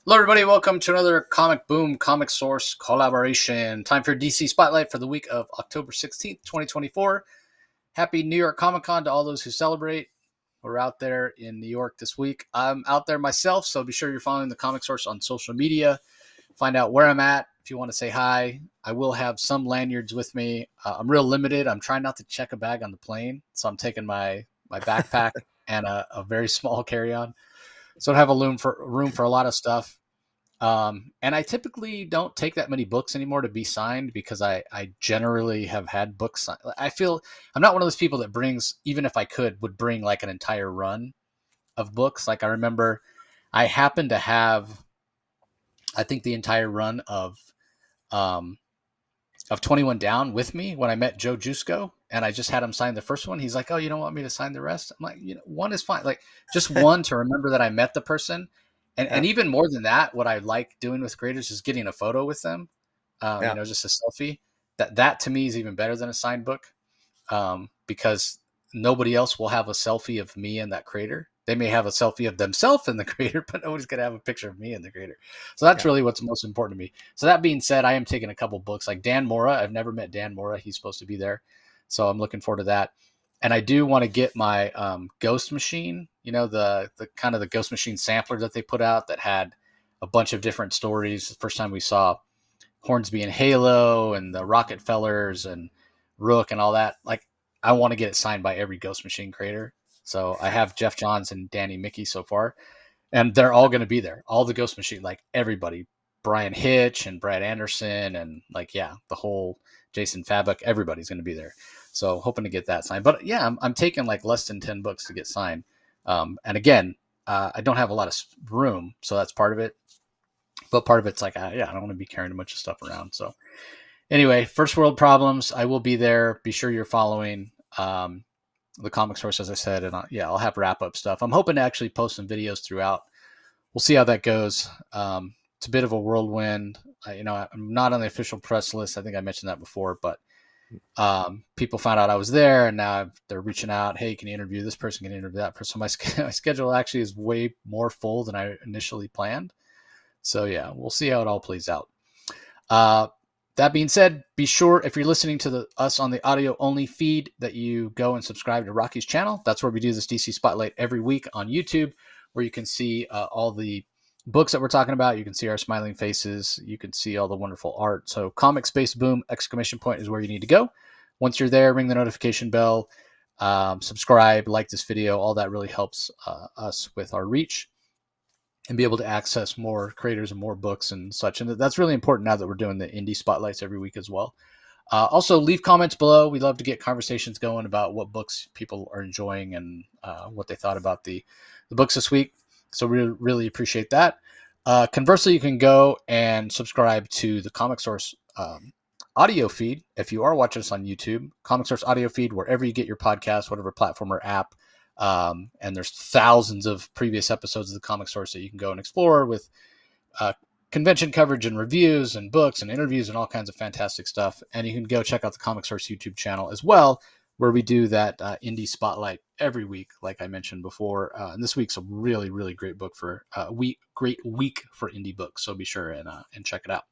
Hello, everybody. Welcome to another Comic Boom Comic Source collaboration. Time for DC Spotlight for the week of October 16th, 2024. Happy New York Comic Con to all those who celebrate. We're out there in New York this week. I'm out there myself, so be sure you're following the Comic Source on social media. Find out where I'm at. If you want to say hi, I will have some lanyards with me. I'm real limited. I'm trying not to check a bag on the plane, so I'm taking my backpack and a very small carry-on. So I have a room for a lot of stuff. And I typically don't take that many books anymore to be signed because I generally have had books signed. I feel I'm not one of those people that brings, even if I would bring like an entire run of books. Like I remember I happened to have, I think the entire run um, of 21 Down with me when I met Joe Jusko, and I just had him sign the first one. He's like, "Oh, you don't want me to sign the rest?" I'm like, one is fine. Like just one to remember that I met the person, and Yeah, even more than that, what I like doing with creators is getting a photo with them. yeah, Just a selfie. That to me is even better than a signed book, because nobody else will have a selfie of me and that creator. They may have a selfie of themselves and the creator, but nobody's gonna have a picture of me and the creator. So that's yeah. really what's most important to me. So that being said, I am taking a couple books like Dan Mora. I've never met Dan Mora. He's supposed to be there, so I'm looking forward to that. And I do want to get my Ghost Machine. You know, the kind of the Ghost Machine sampler that they put out that had a bunch of different stories. The first time we saw Hornsby and Halo and the Rockefellers and Rook and all that. Like, I want to get it signed by every Ghost Machine creator. So I have Jeff Johns and Danny Mickey so far, and they're all going to be there. All the Ghost Machine, like everybody, Brian Hitch and Brad Anderson, and like the whole Jason Fabok, everybody's going to be there. So hoping to get that signed. But yeah, I'm taking like less than 10 books to get signed. And again, I don't have a lot of room, so that's part of it. But part of it's like, I don't want to be carrying a bunch of stuff around. So anyway, first world problems. I will be there. Be sure you're following the comic source, as I said, and I'll have wrap up stuff. I'm hoping to actually post some videos throughout. We'll see how that goes. It's a bit of a whirlwind. I'm not on the official press list. I think I mentioned that before, but people found out I was there, and now they're reaching out. Hey, can you interview this person? Can you interview that person? So my schedule actually is way more full than I initially planned. So yeah, we'll see how it all plays out. Uh, that being said, be sure if you're listening to us on the audio only feed that you go and subscribe to Rocky's channel. That's where we do this DC Spotlight every week on YouTube, where you can see all the books that we're talking about. You can see our smiling faces. You can see all the wonderful art. So Comic Space Boom exclamation point is where you need to go. Once you're there, ring the notification bell, subscribe, like this video. All that really helps us with our reach and be able to access more creators and more books and such. And that's really important now that we're doing the indie spotlights every week as well. Also, leave comments below. We'd love to get conversations going about what books people are enjoying and what they thought about the books this week. So we really appreciate that. Conversely, you can go and subscribe to the Comic Source audio feed if you are watching us on YouTube. Comic Source audio feed, wherever you get your podcast, whatever platform or app. And there's thousands of previous episodes of the Comic Source that you can go and explore with convention coverage and reviews and books and interviews and all kinds of fantastic stuff. And you can go check out the Comic Source YouTube channel as well, where we do that indie spotlight every week, like I mentioned before. And this week's a really, really great book for great week for indie books. So be sure and check it out.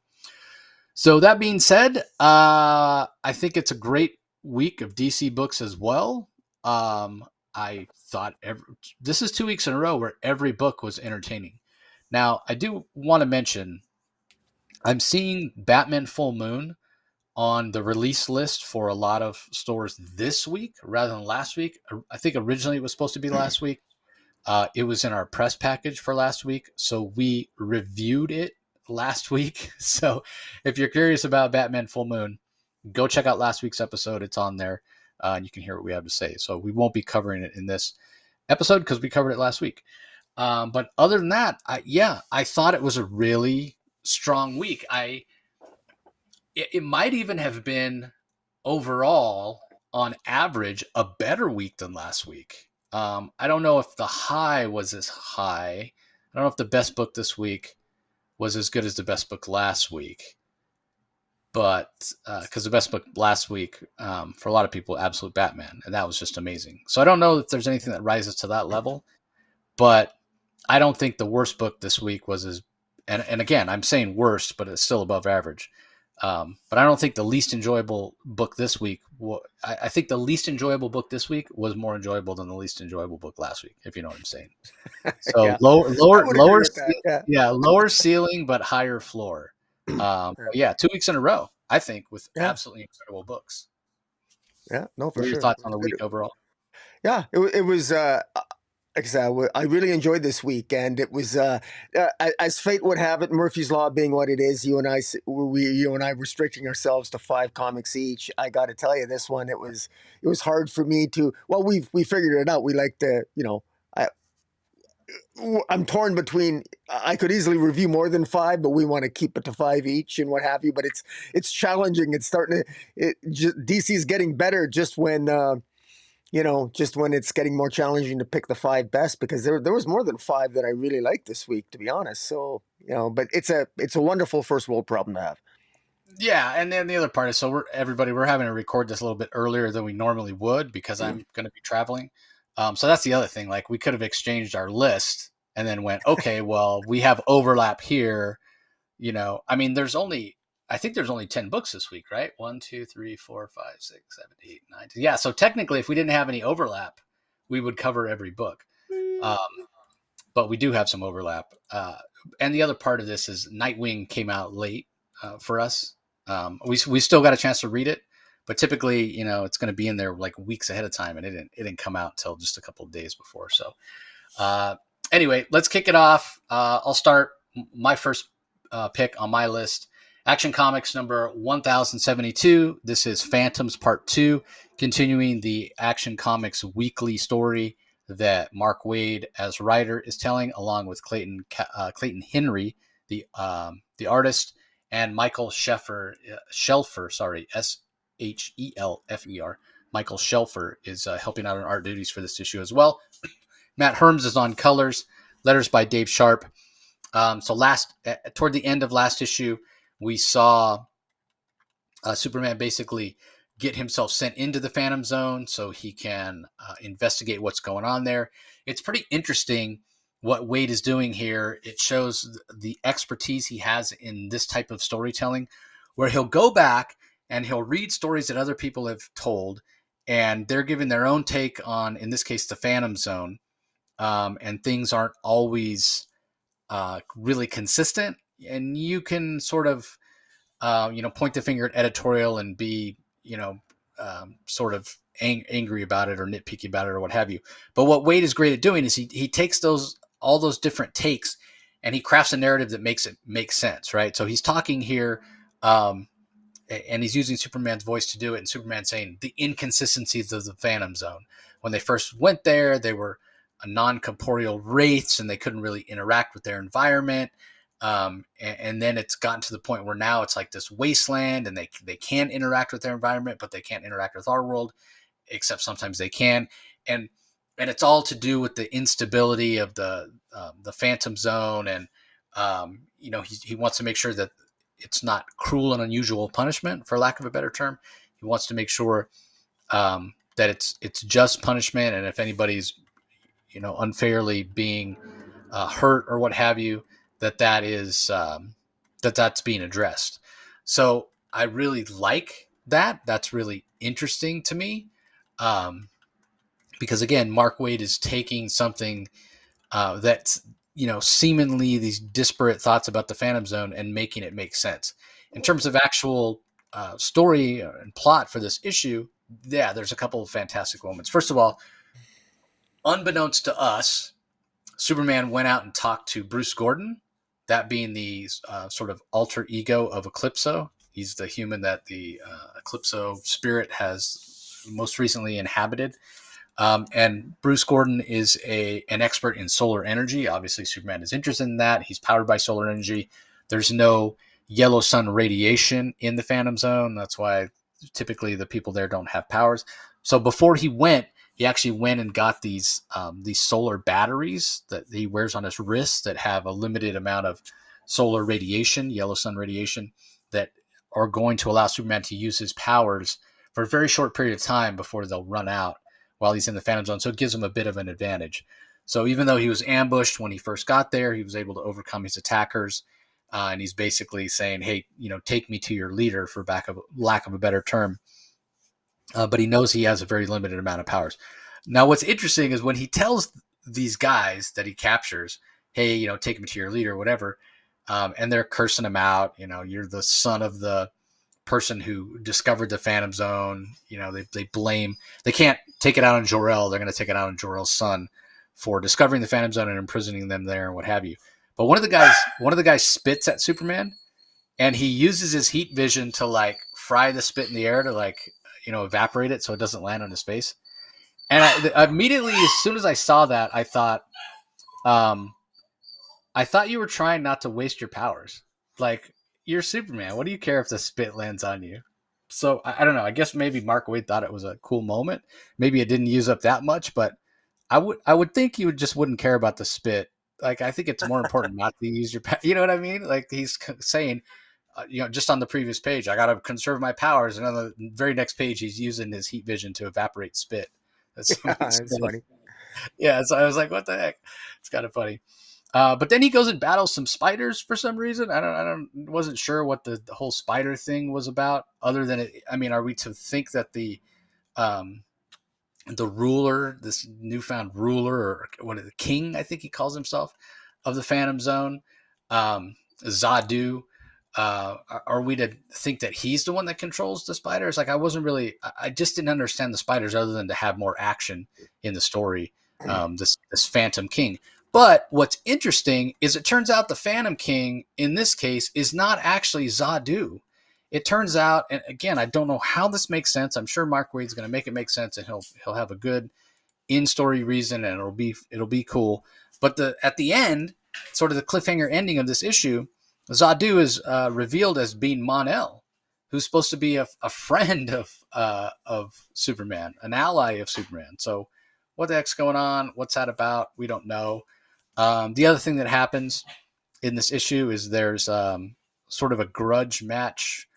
So that being said, I think it's a great week of DC books as well. I thought this is 2 weeks in a row where every book was entertaining. Now, I do want to mention I'm seeing Batman Full Moon on the release list for a lot of stores this week rather than last week. I think originally it was supposed to be last week. It was in our press package for last week, so we reviewed it last week. So if you're curious about Batman Full Moon, go check out last week's episode. It's on there, and you can hear what we have to say. So we won't be covering it in this episode because we covered it last week. But other than that, I thought it was a really strong week. It might even have been overall on average a better week than last week. I don't know if the high was as high. I don't know if the best book this week was as good as the best book last week, but because the best book last week for a lot of people, Absolute Batman, and that was just amazing. So I don't know if there's anything that rises to that level, but I don't think the worst book this week was And again, I'm saying worst, but it's still above average. But I don't think the least enjoyable book this week. I think the least enjoyable book this week was more enjoyable than the least enjoyable book last week, if you know what I'm saying. So Yeah, I would agree with that. Yeah. yeah, lower ceiling but higher floor. Yeah. Yeah, 2 weeks in a row, I think, with Yeah. absolutely incredible books. Yeah. No, for What are your sure. thoughts It on was the good. week overall? Yeah. It was. Like I said, I really enjoyed this week, and it was as fate would have it, Murphy's Law being what it is. You and I restricting ourselves to 5 comics each. I got to tell you, this one it was hard for me to. Well, we figured it out. We like to, I, I'm torn between. I could easily review more than 5, but we want to keep it to 5 each and what have you. But it's challenging. It's starting to. DC's getting better just when. Just when it's getting more challenging to pick the 5 best, because there was more than 5 that I really liked this week, to be honest. So, but it's a wonderful first world problem to have. Yeah, and then the other part is, so we're having to record this a little bit earlier than we normally would because I'm going to be traveling. So that's the other thing. Like, we could have exchanged our list and then went, okay, well, we have overlap here. I mean, I think there's only 10 books this week, right? 1, 2, 3, 4, 5, 6, 7, 8, 9. 10. Yeah. So technically, if we didn't have any overlap, we would cover every book. Um, but we do have some overlap. And the other part of this is Nightwing came out late for us. We still got a chance to read it, but typically, it's going to be in there like weeks ahead of time, and it didn't come out until just a couple of days before. So uh, anyway, let's kick it off. I'll start my first pick on my list. Action Comics number 1072. This is Phantoms Part 2, continuing the Action Comics weekly story that Mark Waid as writer is telling, along with Clayton Henry, the artist, and Michael Shelfer, sorry, Shelfer. Michael Shelfer is helping out on art duties for this issue as well. Matt Herms is on colors, letters by Dave Sharp. So toward the end of last issue, we saw Superman basically get himself sent into the Phantom Zone so he can investigate what's going on there. It's pretty interesting what Waid is doing here. It shows the expertise he has in this type of storytelling, where he'll go back and he'll read stories that other people have told, and they're giving their own take on, in this case, the Phantom Zone. And things aren't always really consistent. And you can sort of, point the finger at editorial and be, sort of angry about it or nitpicky about it or what have you. But what Waid is great at doing is he takes all those different takes and he crafts a narrative that makes it make sense, right? So he's talking here, and he's using Superman's voice to do it. And Superman saying the inconsistencies of the Phantom Zone. When they first went there, they were a non-corporeal wraiths and they couldn't really interact with their environment. And then it's gotten to the point where now it's like this wasteland, and they can interact with their environment, but they can't interact with our world, except sometimes they can. And it's all to do with the instability of the Phantom Zone, and he wants to make sure that it's not cruel and unusual punishment, for lack of a better term. He wants to make sure that it's just punishment, and if anybody's unfairly being hurt or what have you, that is that's being addressed. So I really like that. That's really interesting to me, because again, Mark Waid is taking something that's seemingly these disparate thoughts about the Phantom Zone and making it make sense in terms of actual story and plot for this issue. Yeah, there's a couple of fantastic moments. First of all, unbeknownst to us, Superman went out and talked to Bruce Gordon, that being the sort of alter ego of Eclipso. He's the human that the Eclipso spirit has most recently inhabited. And Bruce Gordon is an expert in solar energy. Obviously, Superman is interested in that. He's powered by solar energy. There's no yellow sun radiation in the Phantom Zone. That's why typically the people there don't have powers. So before he actually went and got these solar batteries that he wears on his wrists that have a limited amount of solar radiation, yellow sun radiation, that are going to allow Superman to use his powers for a very short period of time before they'll run out while he's in the Phantom Zone. So it gives him a bit of an advantage. So even though he was ambushed when he first got there, he was able to overcome his attackers. and he's basically saying, "Hey, take me to your leader," for lack of a better term. But he knows he has a very limited amount of powers. Now, what's interesting is when he tells these guys that he captures, "Hey, take me to your leader," whatever, and they're cursing him out. You're the son of the person who discovered the Phantom Zone. They blame. They can't take it out on Jor-El. They're going to take it out on Jor-El's son for discovering the Phantom Zone and imprisoning them there and what have you. But one of the guys spits at Superman, and he uses his heat vision to like fry the spit in the air to like evaporate it so it doesn't land on his face. And immediately, as soon as I saw that, um, I thought you were trying not to waste your powers. Like, you're Superman. What do you care if the spit lands on you? So I don't know. I guess maybe Mark Waid thought it was a cool moment. Maybe it didn't use up that much, but I would think you just wouldn't care about the spit. Like, I think it's more important not to use your. You know what I mean? Like, he's saying, just on the previous page, I got to conserve my powers, and on the very next page, he's using his heat vision to evaporate spit. That's so Yeah, it's funny. yeah. So I was like, what the heck? It's kind of funny. But then he goes and battles some spiders for some reason. Wasn't sure what the whole spider thing was about. Other than it, I mean, are we to think that um, the ruler, this newfound ruler, or what is the king? I think he calls himself, of the Phantom Zone, Zadu. Are we to think that he's the one that controls the spiders? Like, I wasn't really. I just didn't understand the spiders other than to have more action in the story. This Phantom King. But what's interesting is it turns out the Phantom King in this case is not actually Zadu. It turns out, and again, I don't know how this makes sense. I'm sure Mark Waid's going to make it make sense, and he'll have a good in-story reason, and it'll be cool. But at the end, sort of the cliffhanger ending of this issue, Zadu is revealed as being Mon-El, who's supposed to be a friend of Superman, an ally of Superman. So what the heck's going on? What's that about? We don't know. The other thing that happens in this issue is there's sort of a grudge match,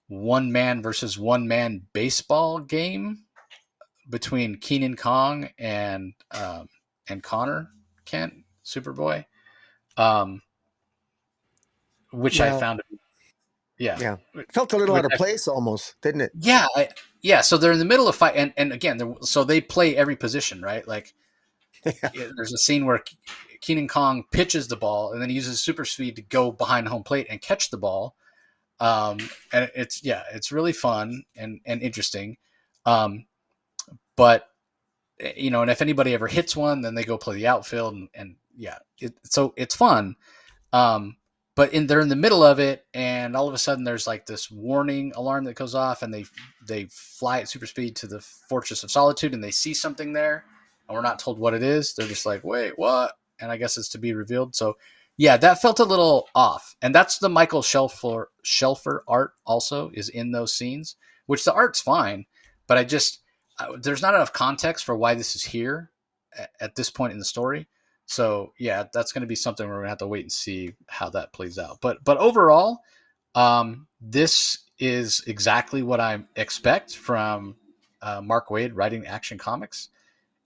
one man versus one man baseball game between Keenan Kong and Connor Kent, Superboy, um, which I Yeah, found, yeah, yeah. Felt a little which out of place almost, didn't it? yeah, yeah. So they're in the middle of fight, and again, so they play every position, right? Like, Yeah, there's a scene where Keenan Kong pitches the ball and then he uses super speed to go behind home plate and catch the ball. And it's really fun and interesting. Um, but and if anybody ever hits one, then they go play the outfield, and yeah, so it's fun. Um, but they're in the middle of it, and all of a sudden there's like this warning alarm that goes off, and they fly at super speed to the Fortress of Solitude, and they see something there, and we're not told what it is. They're just like, wait, what? And I guess it's to be revealed. So yeah, that felt a little off, and that's the Michael Shelfer art also is in those scenes, which the art's fine, but there's not enough context for why this is here at this point in the story. So yeah, that's going to be something we're going to have to wait and see how that plays out. But overall, this is exactly what I expect from Mark Waid writing Action Comics,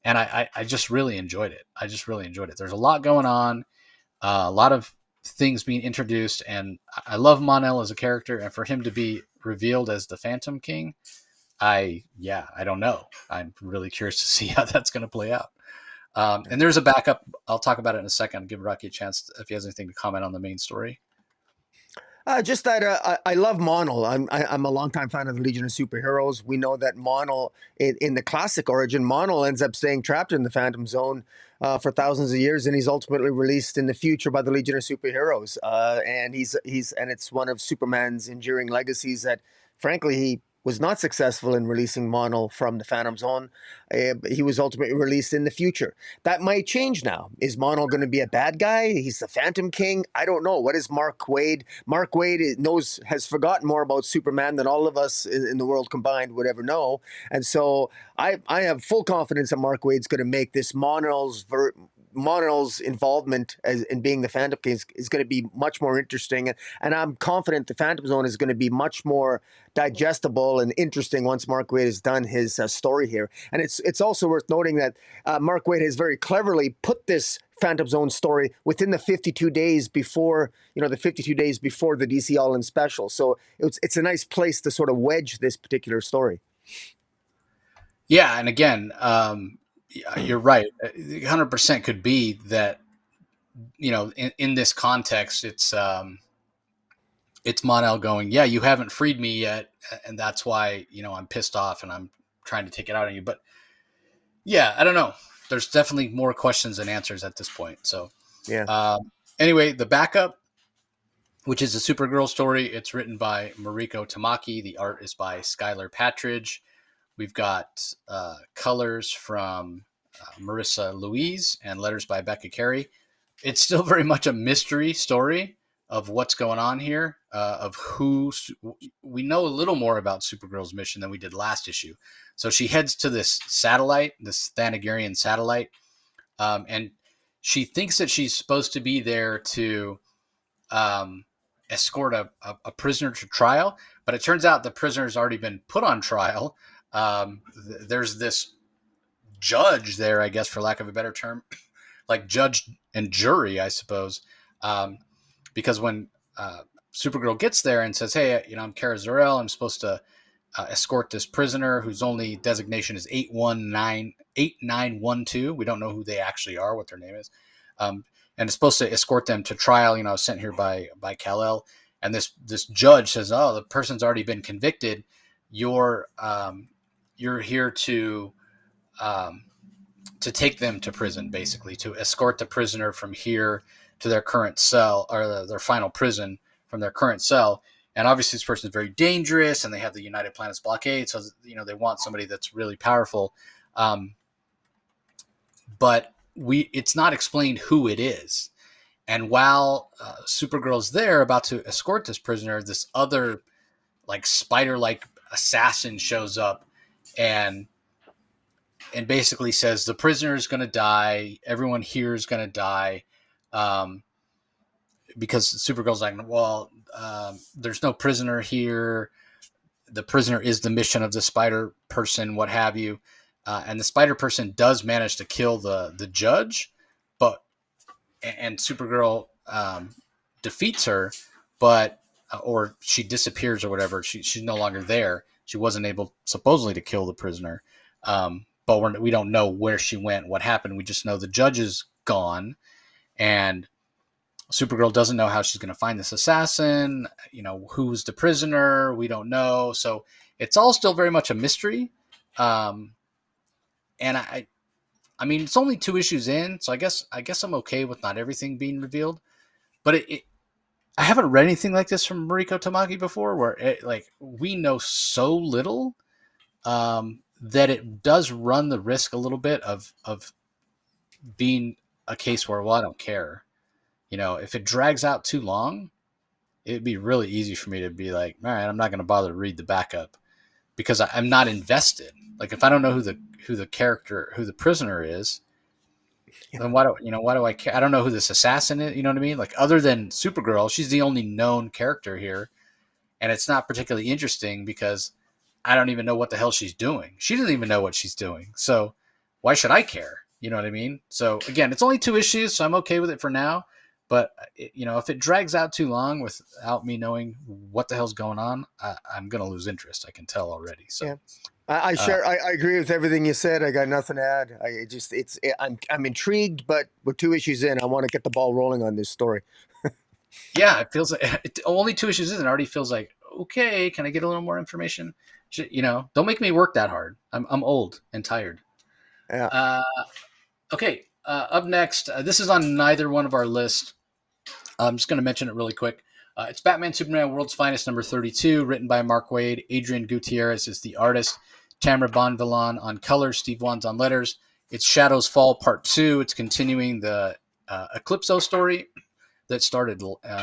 and I just really enjoyed it. I just really enjoyed it. There's a lot going on, a lot of things being introduced, and I love Mon-El as a character, and for him to be revealed as the Phantom King, I don't know. I'm really curious to see how that's going to play out. And there's a backup. I'll talk about it in a second. Give Rocky a chance if he has anything to comment on the main story. just that I love Monel. I'm a longtime fan of the Legion of Superheroes. We know that Monel in the classic origin, Monel ends up staying trapped in the Phantom Zone for thousands of years, and he's ultimately released in the future by the Legion of Superheroes. And it's one of Superman's enduring legacies that, frankly, he was not successful in releasing Monel from the Phantom Zone. He was ultimately released in the future. That might change now. Is Monel going to be a bad guy? He's the Phantom King? I don't know. What is Mark Waid? Mark Waid has forgotten more about Superman than all of us in the world combined would ever know. And so I have full confidence that Mark Waid's going to make this Monel's Monel's involvement in being the Phantom King is going to be much more interesting, and I'm confident the Phantom Zone is going to be much more digestible and interesting once Mark Waid has done his story here. And it's also worth noting that Mark Waid has very cleverly put this Phantom Zone story within the 52 days before, the 52 days before the DC All In special. So it's a nice place to sort of wedge this particular story. Yeah, and again, you're right. 100% could be that, in this context, it's Mon-El going, yeah, you haven't freed me yet, and that's why, I'm pissed off and I'm trying to take it out on you. But yeah, I don't know. There's definitely more questions than answers at this point. So Yeah. anyway, the backup, which is a Supergirl story, it's written by Mariko Tamaki. The art is by Skylar Patridge. We've got colors from Marissa Louise and letters by Becca Carey. It's still very much a mystery story of what's going on here, of who we know a little more about Supergirl's mission than we did last issue. So she heads to this satellite, this Thanagarian satellite, and she thinks that she's supposed to be there to escort a prisoner to trial, but it turns out the prisoner's already been put on trial. There's this judge there, I guess, for lack of a better term, like judge and jury, I suppose, because when Supergirl gets there and says, "Hey, I'm Kara Zor-El. I'm supposed to escort this prisoner whose only designation is 8912. We don't know who they actually are, what their name is, and it's supposed to escort them to trial. I was sent here by Kal-El, and this judge says, "Oh, the person's already been convicted. You're here to take them to prison, basically, to escort the prisoner from here to their current cell, or their final prison from their current cell." And obviously, this person is very dangerous, and they have the United Planets blockade, so they want somebody that's really powerful. But it's not explained who it is. And while Supergirl's there, about to escort this prisoner, this other spider-like assassin shows up, and basically says the prisoner is going to die. Everyone here is going to die. Because Supergirl's like, well, there's no prisoner here. The prisoner is the mission of the spider person, what have you. And the spider person does manage to kill the judge, and Supergirl defeats her, but or she disappears or whatever. She's no longer there. She wasn't able, supposedly, to kill the prisoner. But we don't know where she went, what happened. We just know the judge is gone, and Supergirl doesn't know how she's going to find this assassin. Who's the prisoner? We don't know. So it's all still very much a mystery. And I mean, it's only 2 issues in, so I guess I'm okay with not everything being revealed. But I haven't read anything like this from Mariko Tamaki before, where we know so little that it does run the risk a little bit of being a case where, well, I don't care. If it drags out too long, it'd be really easy for me to be like, all right, I'm not going to bother to read the backup because I'm not invested. Like, if I don't know who the prisoner is, then why do I care? I don't know who this assassin is. You know what I mean? Like, other than Supergirl, she's the only known character here, and it's not particularly interesting because I don't even know what the hell she's doing. She doesn't even know what she's doing. So why should I care? You know what I mean? So again, it's only 2 issues, so I'm okay with it for now. But if it drags out too long without me knowing what the hell's going on, I'm gonna lose interest. I can tell already. So yeah. I agree with everything you said. I got nothing to add. I'm intrigued, but we're 2 issues in. I want to get the ball rolling on this story. Yeah, it feels like only 2 issues in. It already feels like, okay, can I get a little more information? Don't make me work that hard. I'm old and tired. Yeah. Okay. Up next, this is on neither one of our lists. I'm just going to mention it really quick. It's Batman Superman World's Finest number 32, written by Mark Waid. Adrian Gutierrez is the artist. Tamara Bonvillain on colors. Steve Wands on letters. It's Shadows Fall Part 2. It's continuing the Eclipso story that started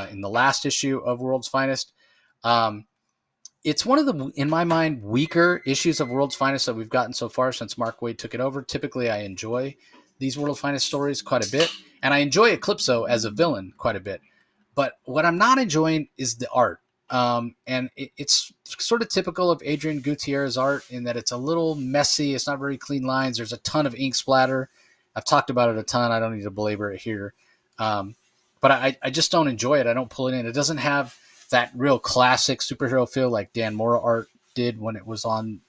in the last issue of World's Finest. It's one of the, in my mind, weaker issues of World's Finest that we've gotten so far since Mark Waid took it over. Typically, I enjoy these World's Finest stories quite a bit, and I enjoy Eclipso as a villain quite a bit. But what I'm not enjoying is the art. And it's sort of typical of Adrian Gutierrez's art in that it's a little messy. It's not very clean lines. There's a ton of ink splatter. I've talked about it a ton. I don't need to belabor it here. But I just don't enjoy it. I don't pull it in. It doesn't have that real classic superhero feel like Dan Mora art did when it was on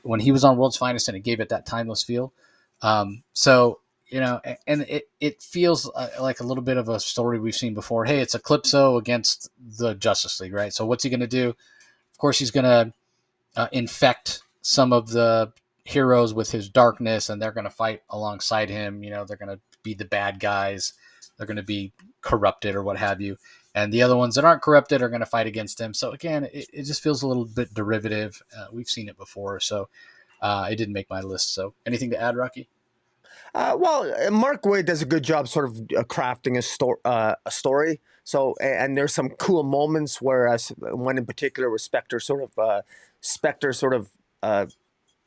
when he was on World's Finest, and it gave it that timeless feel. So and it feels like a little bit of a story we've seen before. Hey, it's Eclipso against the Justice League, right? So what's he going to do? Of course, he's going to infect some of the heroes with his darkness, and they're going to fight alongside him. They're going to be the bad guys. They're going to be corrupted or what have you. And the other ones that aren't corrupted are going to fight against him. So again, it just feels a little bit derivative. We've seen it before, so it didn't make my list. So anything to add, Rocky? Mark Waid does a good job sort of crafting a story. So, and there's some cool moments, whereas one in particular where Spectre sort of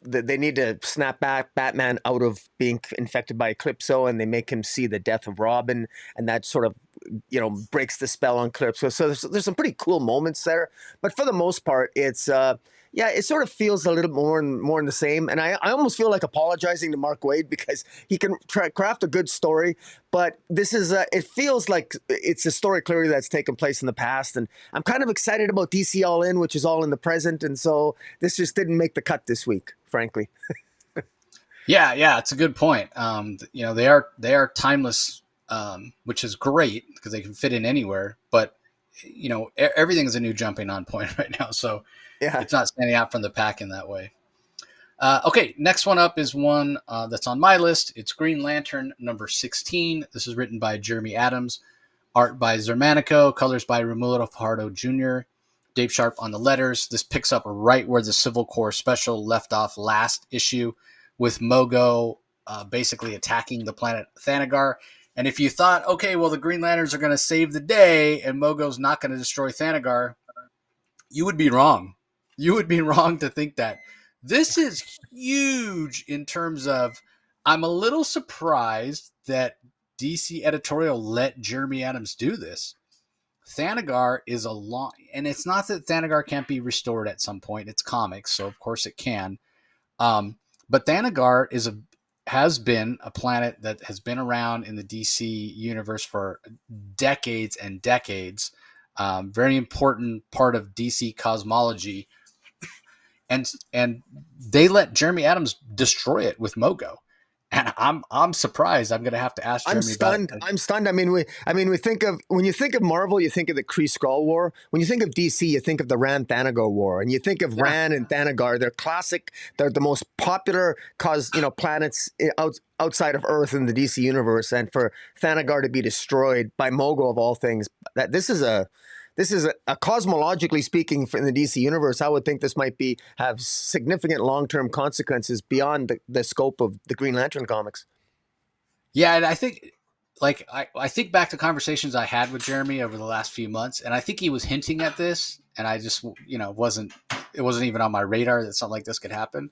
they need to snap back Batman out of being infected by Eclipso, and they make him see the death of Robin, and that sort of breaks the spell on Eclipso. So there's some pretty cool moments there, but for the most part, it's it sort of feels a little more in the same. And I almost feel like apologizing to Mark Waid because he can craft a good story, but this is it feels like it's a story clearly that's taken place in the past, and I'm kind of excited about DC All In, which is all in the present, and so this just didn't make the cut this week, frankly. Yeah, it's a good point. They are timeless, which is great because they can fit in anywhere. But everything is a new jumping on point right now, so Yeah. it's not standing out from the pack in that way. Okay, next one up is one that's on my list. It's Green Lantern number 16. This is written by Jeremy Adams, art by Xermanico, colors by Romulo Fajardo Jr., Dave Sharp on the letters. This picks up right where the Civil Corps special left off last issue, with Mogo basically attacking the planet Thanagar. And if you thought, okay, well, the Green Lanterns are going to save the day and Mogo's not going to destroy Thanagar, you would be wrong. You would be wrong to think that. This is huge in terms of, I'm a little surprised that DC editorial let Jeremy Adams do this. Thanagar is a long, and it's not that Thanagar can't be restored at some point. It's comics, so of course it can. But Thanagar has been a planet that has been around in the DC universe for decades and decades. Very important part of DC cosmology, and they let Jeremy Adams destroy it with Mogo. And I'm surprised. I'm going to have to ask Jeremy about it. I'm stunned. I mean, we think of, when you think of Marvel, you think of the Kree Skrull War. When you think of DC, you think of the Ran Thanagar War, and you think of Ran and Thanagar. They're classic. They're the most popular planets outside of Earth in the DC universe. And for Thanagar to be destroyed by Mogo of all things, this is a cosmologically speaking, in the DC universe, I would think this might have significant long-term consequences beyond the scope of the Green Lantern comics. Yeah, and I think, I think back to conversations I had with Jeremy over the last few months, and I think he was hinting at this, and I just, it wasn't even on my radar that something like this could happen.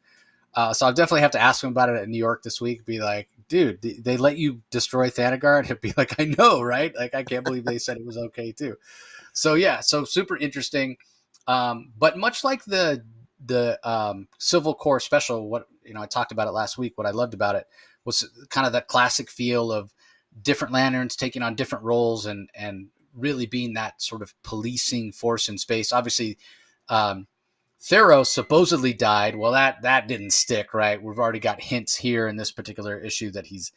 So I'll definitely have to ask him about it at New York this week. Be like, dude, they let you destroy Thanagar? And he'll be like, I know, right? Like, I can't believe they said it was okay too. So so super interesting. But much like the Civil Corps special, what I talked about it last week. What I loved about it was kind of that classic feel of different lanterns taking on different roles and really being that sort of policing force in space. Obviously, Theros supposedly died. Well, that didn't stick, right? We've already got hints here in this particular issue that he's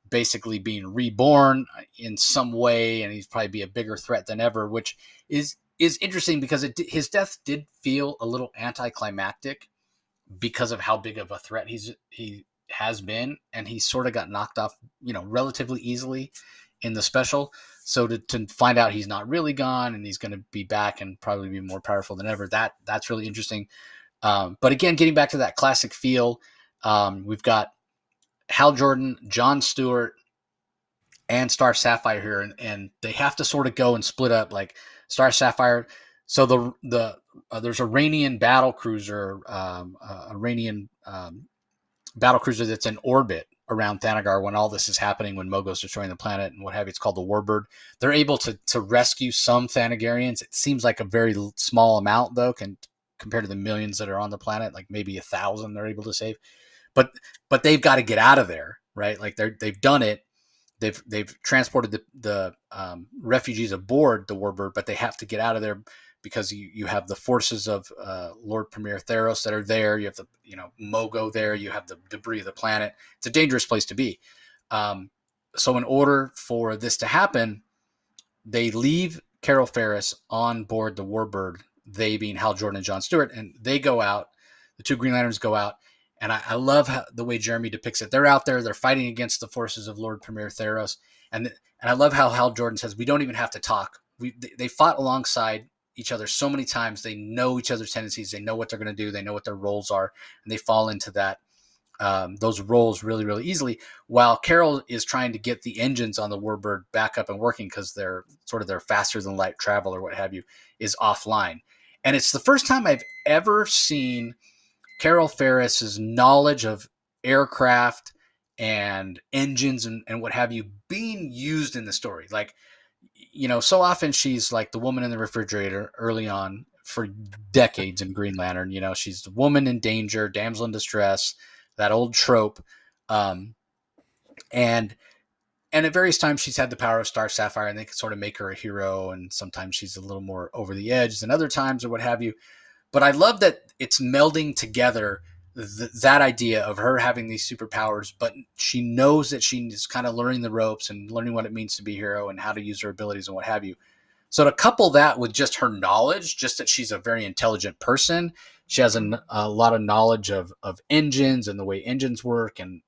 basically being reborn in some way, and he's probably be a bigger threat than ever, which is interesting because his death did feel a little anticlimactic because of how big of a threat he has been, and he sort of got knocked off, relatively easily in the special. So to find out he's not really gone and he's going to be back and probably be more powerful than ever, that's really interesting. But again, getting back to that classic feel, we've got Hal Jordan, John Stewart, and Star Sapphire here, and they have to sort of go and split up, like Star Sapphire. So there's Iranian battle cruiser, Iranian battle cruiser that's in orbit around Thanagar when all this is happening, when Mogo's destroying the planet and what have you. It's called the Warbird. They're able to rescue some Thanagarians. It seems like a very small amount, though, compared to the millions that are on the planet, like maybe 1,000 they're able to save. But they've got to get out of there, right? Like they've done it. They've transported the refugees aboard the Warbird, but they have to get out of there because you have the forces of Lord Premier Theros that are there. You have the Mogo there. You have the debris of the planet. It's a dangerous place to be. So in order for this to happen, they leave Carol Ferris on board the Warbird. They being Hal Jordan and John Stewart, and they go out. The two Green Lanterns go out. And I love the way Jeremy depicts it. They're out there. They're fighting against the forces of Lord Premier Theros. And I love how Hal Jordan says, we don't even have to talk. They fought alongside each other so many times. They know each other's tendencies. They know what they're going to do. They know what their roles are. And they fall into those roles really, really easily. While Carol is trying to get the engines on the Warbird back up and working because they're faster than light travel or what have you, is offline. And it's the first time I've ever seen Carol Ferris's knowledge of aircraft and engines and what have you being used in the story. Like, so often she's like the woman in the refrigerator early on for decades in Green Lantern. She's the woman in danger, damsel in distress, that old trope. And at various times she's had the power of Star Sapphire and they can sort of make her a hero. And sometimes she's a little more over the edge than other times or what have you. But I love that it's melding together that idea of her having these superpowers, but she knows that she's kind of learning the ropes and learning what it means to be a hero and how to use her abilities and what have you. So to couple that with just her knowledge, just that she's a very intelligent person, she has a lot of knowledge of engines and the way engines work and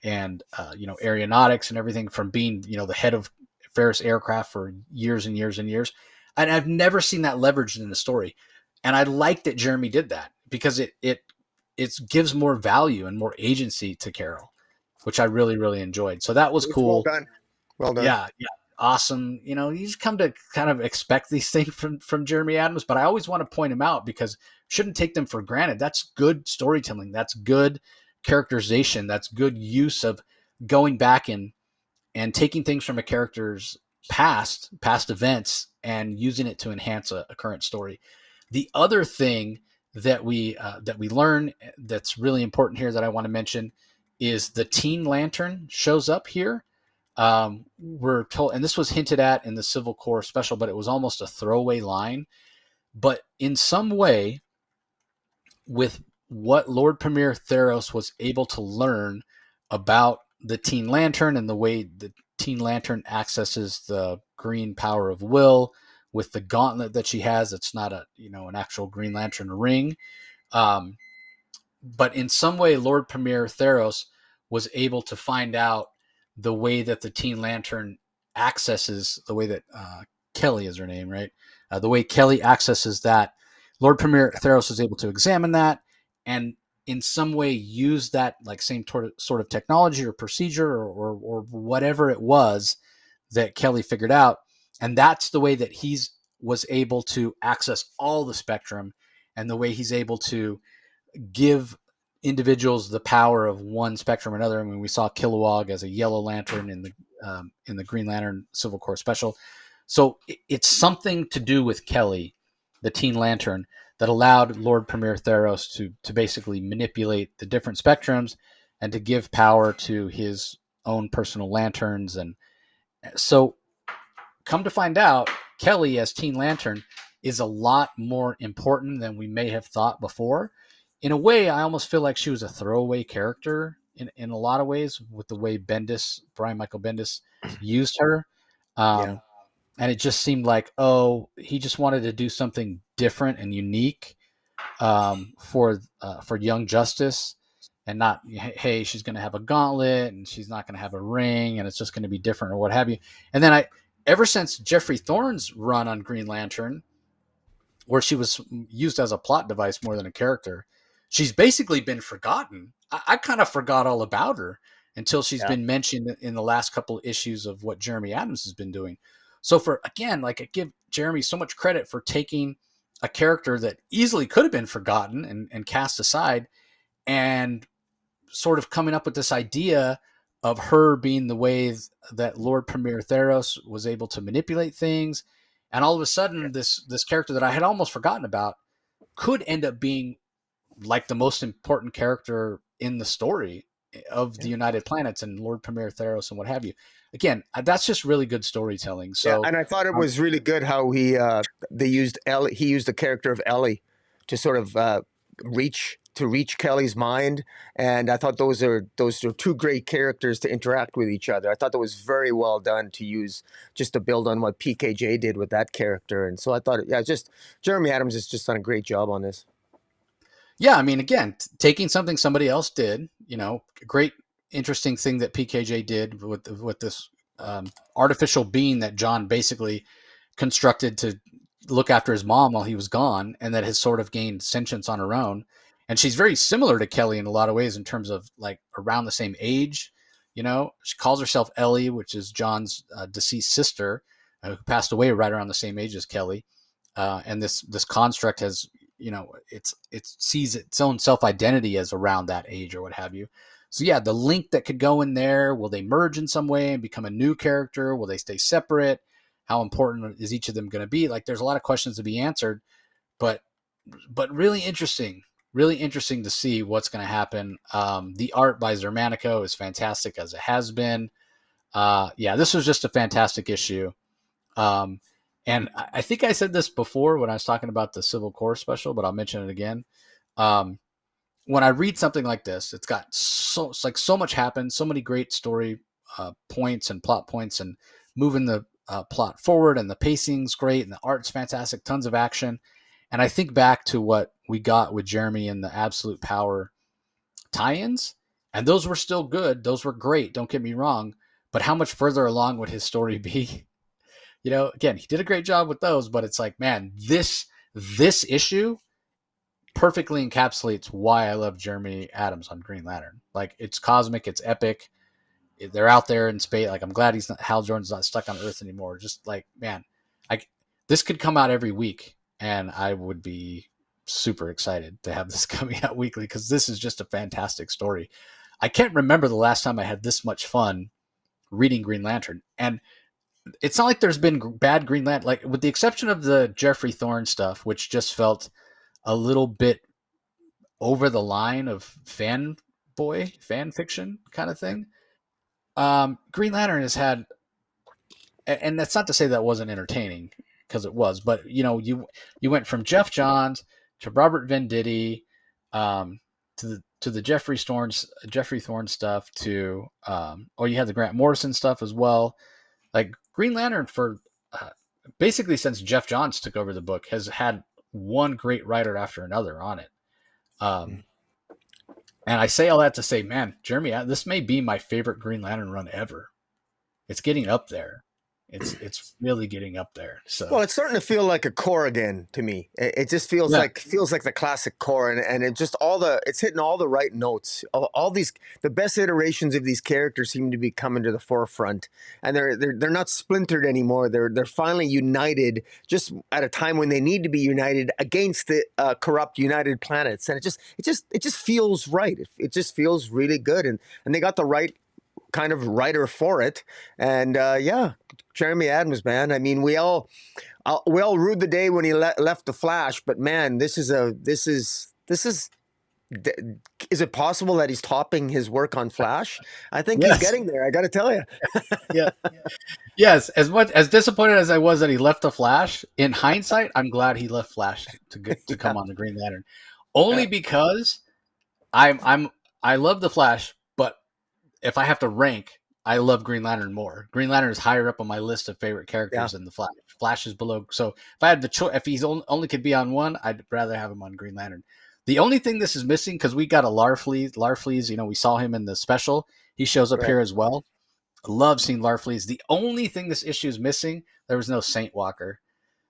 aeronautics and everything from being, the head of Ferris Aircraft for years and years and years. And I've never seen that leveraged in the story. And I like that Jeremy did that because it gives more value and more agency to Carol, which I really, really enjoyed. So that was It's well cool. done. Well done. Yeah. Awesome. You just come to kind of expect these things from Jeremy Adams, but I always want to point them out because shouldn't take them for granted. That's good storytelling. That's good characterization. That's good use of going back and taking things from a character's past events and using it to enhance a current story. The other thing that we learn that's really important here that I want to mention is the Teen Lantern shows up here. We're told, and this was hinted at in the Civil Corps special, but it was almost a throwaway line. But in some way, with what Lord Premier Theros was able to learn about the Teen Lantern and the way the Teen Lantern accesses the green power of will with the gauntlet that she has, it's not an actual Green Lantern ring. But in some way, Lord Premier Theros was able to find out the way that the Teen Lantern accesses, the way that Kelly is her name, right? The way Kelly accesses that. Lord Premier Theros was able to examine that and in some way use that like same sort of technology or procedure or whatever it was that Kelly figured out. And that's the way that he's was able to access all the spectrum and the way he's able to give individuals the power of one spectrum or another. I mean, we saw Kilowog as a Yellow Lantern in the Green Lantern Civil Corps special. So it's something to do with Kelly, the Teen Lantern, that allowed Lord Premier Theros to basically manipulate the different spectrums and to give power to his own personal lanterns. And so come to find out, Kelly as Teen Lantern is a lot more important than we may have thought before. In a way, I almost feel like she was a throwaway character in a lot of ways with the way Brian Michael Bendis used her. And it just seemed like, he just wanted to do something different and unique for Young Justice, and not, hey, she's going to have a gauntlet and she's not going to have a ring and it's just going to be different or what have you. And then ever since Jeffrey Thorne's run on Green Lantern, where she was used as a plot device more than a character, she's basically been forgotten. I kind of forgot all about her until she's been mentioned in the last couple of issues of what Jeremy Adams has been doing. So I give Jeremy so much credit for taking a character that easily could have been forgotten and cast aside and sort of coming up with this idea of her being the way that Lord Premier Theros was able to manipulate things, and all of a sudden, this character that I had almost forgotten about could end up being like the most important character in the story of the United Planets and Lord Premier Theros and what have you. Again, that's just really good storytelling. Yeah, So, and I thought it was really good how they used Ellie. He used the character of Ellie to sort of reach Kelly's mind, and I thought those are two great characters to interact with each other. I thought that was very well done to use just to build on what PKJ did with that character, and so I thought, yeah, just Jeremy Adams has just done a great job on this. yeah, I mean, again, taking something somebody else did, great, interesting thing that PKJ did with this artificial being that John basically constructed to look after his mom while he was gone, and that has sort of gained sentience on her own. And she's very similar to Kelly in a lot of ways in terms of like around the same age. She calls herself Ellie, which is John's deceased sister, who passed away right around the same age as Kelly. And this construct has, it sees its own self identity as around that age or what have you. So yeah, the link that could go in there, will they merge in some way and become a new character? Will they stay separate? How important is each of them going to be? Like, there's a lot of questions to be answered, but really interesting to see what's going to happen. The art by Xermanico is fantastic, as it has been. Yeah, this was just a fantastic issue. And I think I said this before when I was talking about the Civil Core special, but I'll mention it again. When I read something like this, it's like so much happens, so many great story points and plot points, and moving the plot forward, and the pacing's great, and the art's fantastic, tons of action. And I think back to what we got with Jeremy and the Absolute Power tie-ins, and those were still good. Those were great. Don't get me wrong, but how much further along would his story be? Again, he did a great job with those, but it's like, man, this issue perfectly encapsulates why I love Jeremy Adams on Green Lantern. Like, it's cosmic, it's epic. They're out there in space. Like, I'm glad Hal Jordan's not stuck on Earth anymore. Just like, man, this could come out every week, and I would be super excited to have this coming out weekly, because this is just a fantastic story. I can't remember the last time I had this much fun reading Green Lantern, and it's not like there's been bad Green Lantern, like with the exception of the Jeffrey Thorne stuff, which just felt a little bit over the line of fan fiction kind of thing. Green Lantern has had, and that's not to say that wasn't entertaining, because it was, but you went from Jeff Johns to Robert Venditti, to the Jeffrey Thorne stuff, to you had the Grant Morrison stuff as well. Like, Green Lantern, for basically since Jeff Johns took over the book, has had one great writer after another on it. And I say all that to say, man, Jeremy, this may be my favorite Green Lantern run ever. It's getting up there. It's really getting up there. So, well, it's starting to feel like a core again to me. It just feels like the classic core, and it just it's hitting all the right notes. All these, the best iterations of these characters seem to be coming to the forefront, and they're not splintered anymore. They're finally united, just at a time when they need to be united against the corrupt United Planets, and it just feels right. It just feels really good, and they got the right kind of writer for it. And Jeremy Adams, man. I mean, we all rued the day when he left the Flash, but man, this is is it possible that he's topping his work on Flash? I think he's getting there, I got to tell you. Yeah. Yes, as much as disappointed as I was that he left the Flash, in hindsight, I'm glad he left Flash to come on the Green Lantern. Only because I love the Flash, but if I have to rank, I love Green Lantern more. Green Lantern is higher up on my list of favorite characters than the Flash. Flash is below. So if I had the choice, if he's only could be on one, I'd rather have him on Green Lantern. The only thing this is missing, because we got a Larfleeze, we saw him in the special. He shows up here as well. I love seeing Larfleeze. The only thing this issue is missing, there was no Saint Walker.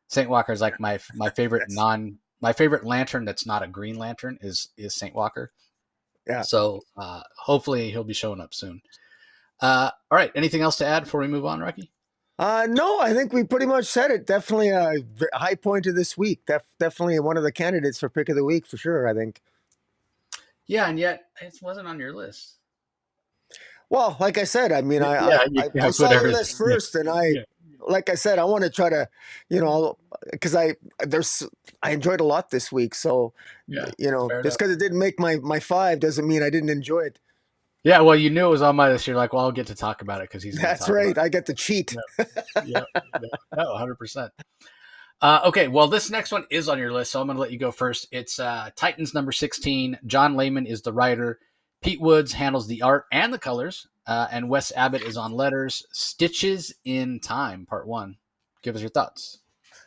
Saint Walker is like my favorite my favorite Lantern that's not a Green Lantern is Saint Walker. Yeah. So hopefully he'll be showing up soon. All right. Anything else to add before we move on, Rocky? No, I think we pretty much said it. Definitely a high point of this week. Definitely one of the candidates for pick of the week for sure, I think. Yeah, and yet it wasn't on your list. Well, like I said, I mean, Yeah, you I can't put saw your list everything. Yeah, first, and yeah, like I said, I want to try to, because I enjoyed a lot this week. So, yeah. Fair just enough. because it didn't make my five doesn't mean I didn't enjoy it. Yeah, well, you knew it was on my list. You're like, well, I'll get to talk about it because he's going to That's talk about right. I get to it. cheat. Yeah, yeah, yeah. No, 100%. Okay, well, this next one is on your list, so I'm going to let you go first. It's Titans number 16. John Layman is the writer. Pete Woods handles the art and the colors, and Wes Abbott is on letters. Stitches in Time, Part 1. Give us your thoughts.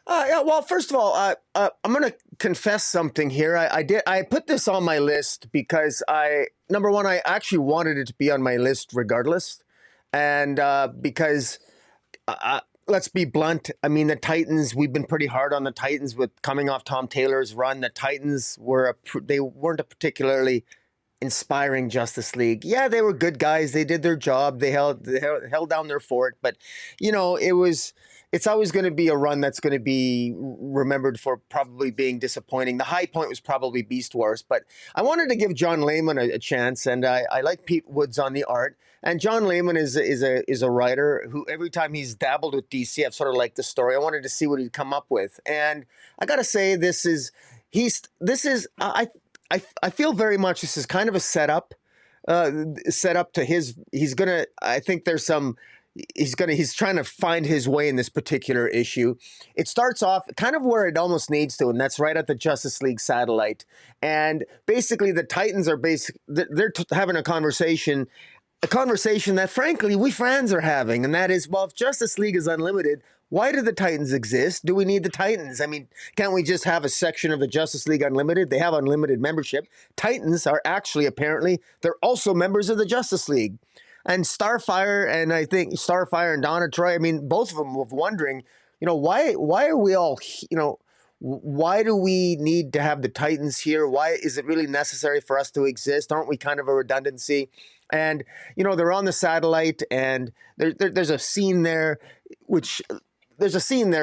Yeah, well, first of all, I'm going to confess something here. I put this on my list because number one, I actually wanted it to be on my list regardless, and because let's be blunt. I mean, the Titans. We've been pretty hard on the Titans with coming off Tom Taylor's run. The Titans they weren't a particularly inspiring Justice League. Yeah, they were good guys. They did their job. They held down their fort. But it's always going to be a run that's going to be remembered for probably being disappointing. The high point was probably Beast Wars, but I wanted to give John Layman a chance, and I like Pete Woods on the art. And John Layman is a writer who every time he's dabbled with DC, I've sort of liked the story. I wanted to see what he'd come up with, and I got to say, I feel very much this is kind of a setup, to I think there's some, he's trying to find his way in this particular issue. It starts off kind of where it almost needs to, and that's right at the Justice League satellite. And basically the Titans are they're having a conversation that frankly we fans are having, and that is, well, if Justice League is unlimited, why do the Titans exist? Do we need the Titans? I mean, can't we just have a section of the Justice League Unlimited? They have unlimited membership. Titans are actually, apparently, they're also members of the Justice League. And Starfire, and I think Starfire and Donna Troy, I mean, both of them were wondering, why are we all, why do we need to have the Titans here? Why is it really necessary for us to exist? Aren't we kind of a redundancy? And, they're on the satellite, and there's a scene there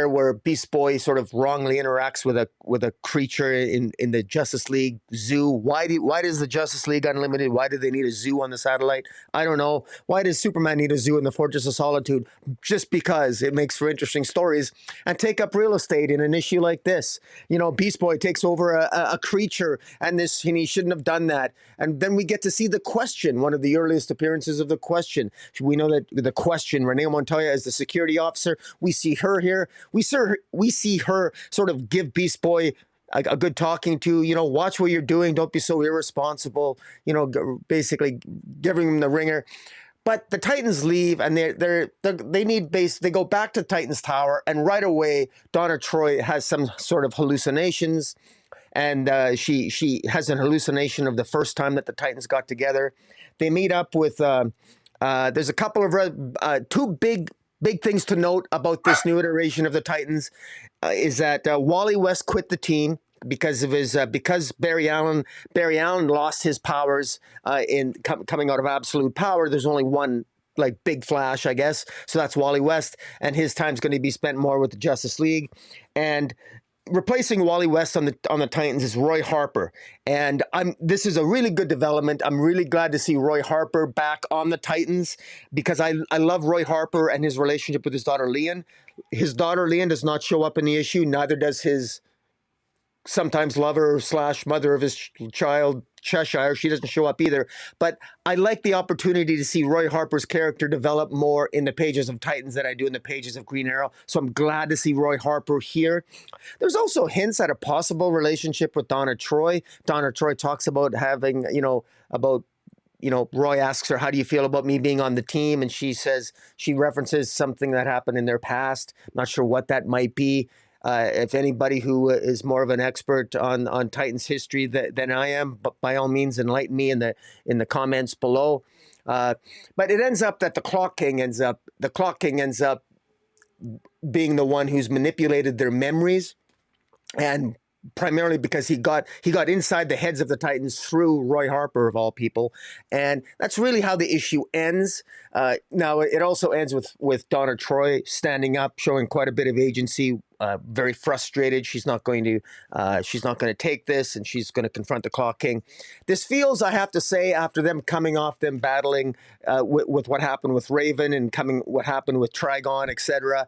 where Beast Boy sort of wrongly interacts with a creature in the Justice League zoo. Why does the Justice League Unlimited? Why do they need a zoo on the satellite? I don't know. Why does Superman need a zoo in the Fortress of Solitude? Just because it makes for interesting stories and take up real estate in an issue like this. Beast Boy takes over a creature, and he shouldn't have done that. And then we get to see the Question, one of the earliest appearances of the Question. We know that the Question, Renee Montoya, is the security officer. We see her here. We see her sort of give Beast Boy a good talking to. Watch what you're doing. Don't be so irresponsible. Basically giving him the ringer. But the Titans leave, and they need base. They go back to Titans Tower, and right away, Donna Troy has some sort of hallucinations, and she has an hallucination of the first time that the Titans got together. They meet up with. There's a couple of two big things to note about this new iteration of the Titans is that Wally West quit the team because of because Barry Allen lost his powers coming out of Absolute Power. There's only one big Flash, I guess. So that's Wally West, and his time's going to be spent more with the Justice League. And replacing Wally West on the Titans is Roy Harper, and this is a really good development. I'm really glad to see Roy Harper back on the Titans because I love Roy Harper and his relationship with his daughter Leon. His daughter Leon does not show up in the issue. Neither does his sometimes lover / mother of his child, Cheshire. She doesn't show up either. But I like the opportunity to see Roy Harper's character develop more in the pages of Titans than I do in the pages of Green Arrow. So I'm glad to see Roy Harper here. There's also hints at a possible relationship with Donna Troy. Donna Troy talks about having, Roy asks her, how do you feel about me being on the team? And she references something that happened in their past. I'm not sure what that might be. If anybody who is more of an expert on Titans history than I am, but by all means enlighten me in the comments below. But it ends up that the Clock King ends up being the one who's manipulated their memories, and primarily because he got inside the heads of the Titans through Roy Harper, of all people. And that's really how the issue ends. Now, it also ends with Donna Troy standing up, showing quite a bit of agency very frustrated. She's not going to take this, and she's going to confront the Claw King. This feels, I have to say, after them coming off them battling with what happened with Raven and what happened with Trigon, etc.,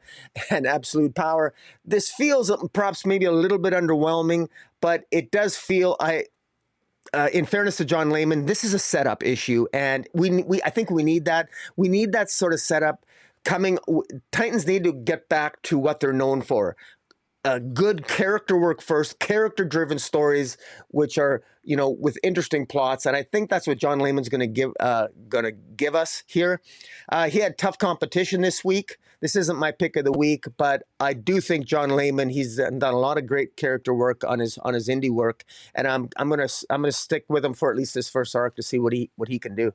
and Absolute Power. This feels perhaps maybe a little bit underwhelming, but it does feel in fairness to John Layman, this is a setup issue, and I think we need that. We need that sort of setup coming. Titans need to get back to what they're known for. Good character work first, character-driven stories, which are, with interesting plots, and I think that's what John Layman's going to give us here. He had tough competition this week. This isn't my pick of the week, but I do think John Layman, he's done a lot of great character work on his indie work, and I'm gonna stick with him for at least this first arc to see what he can do.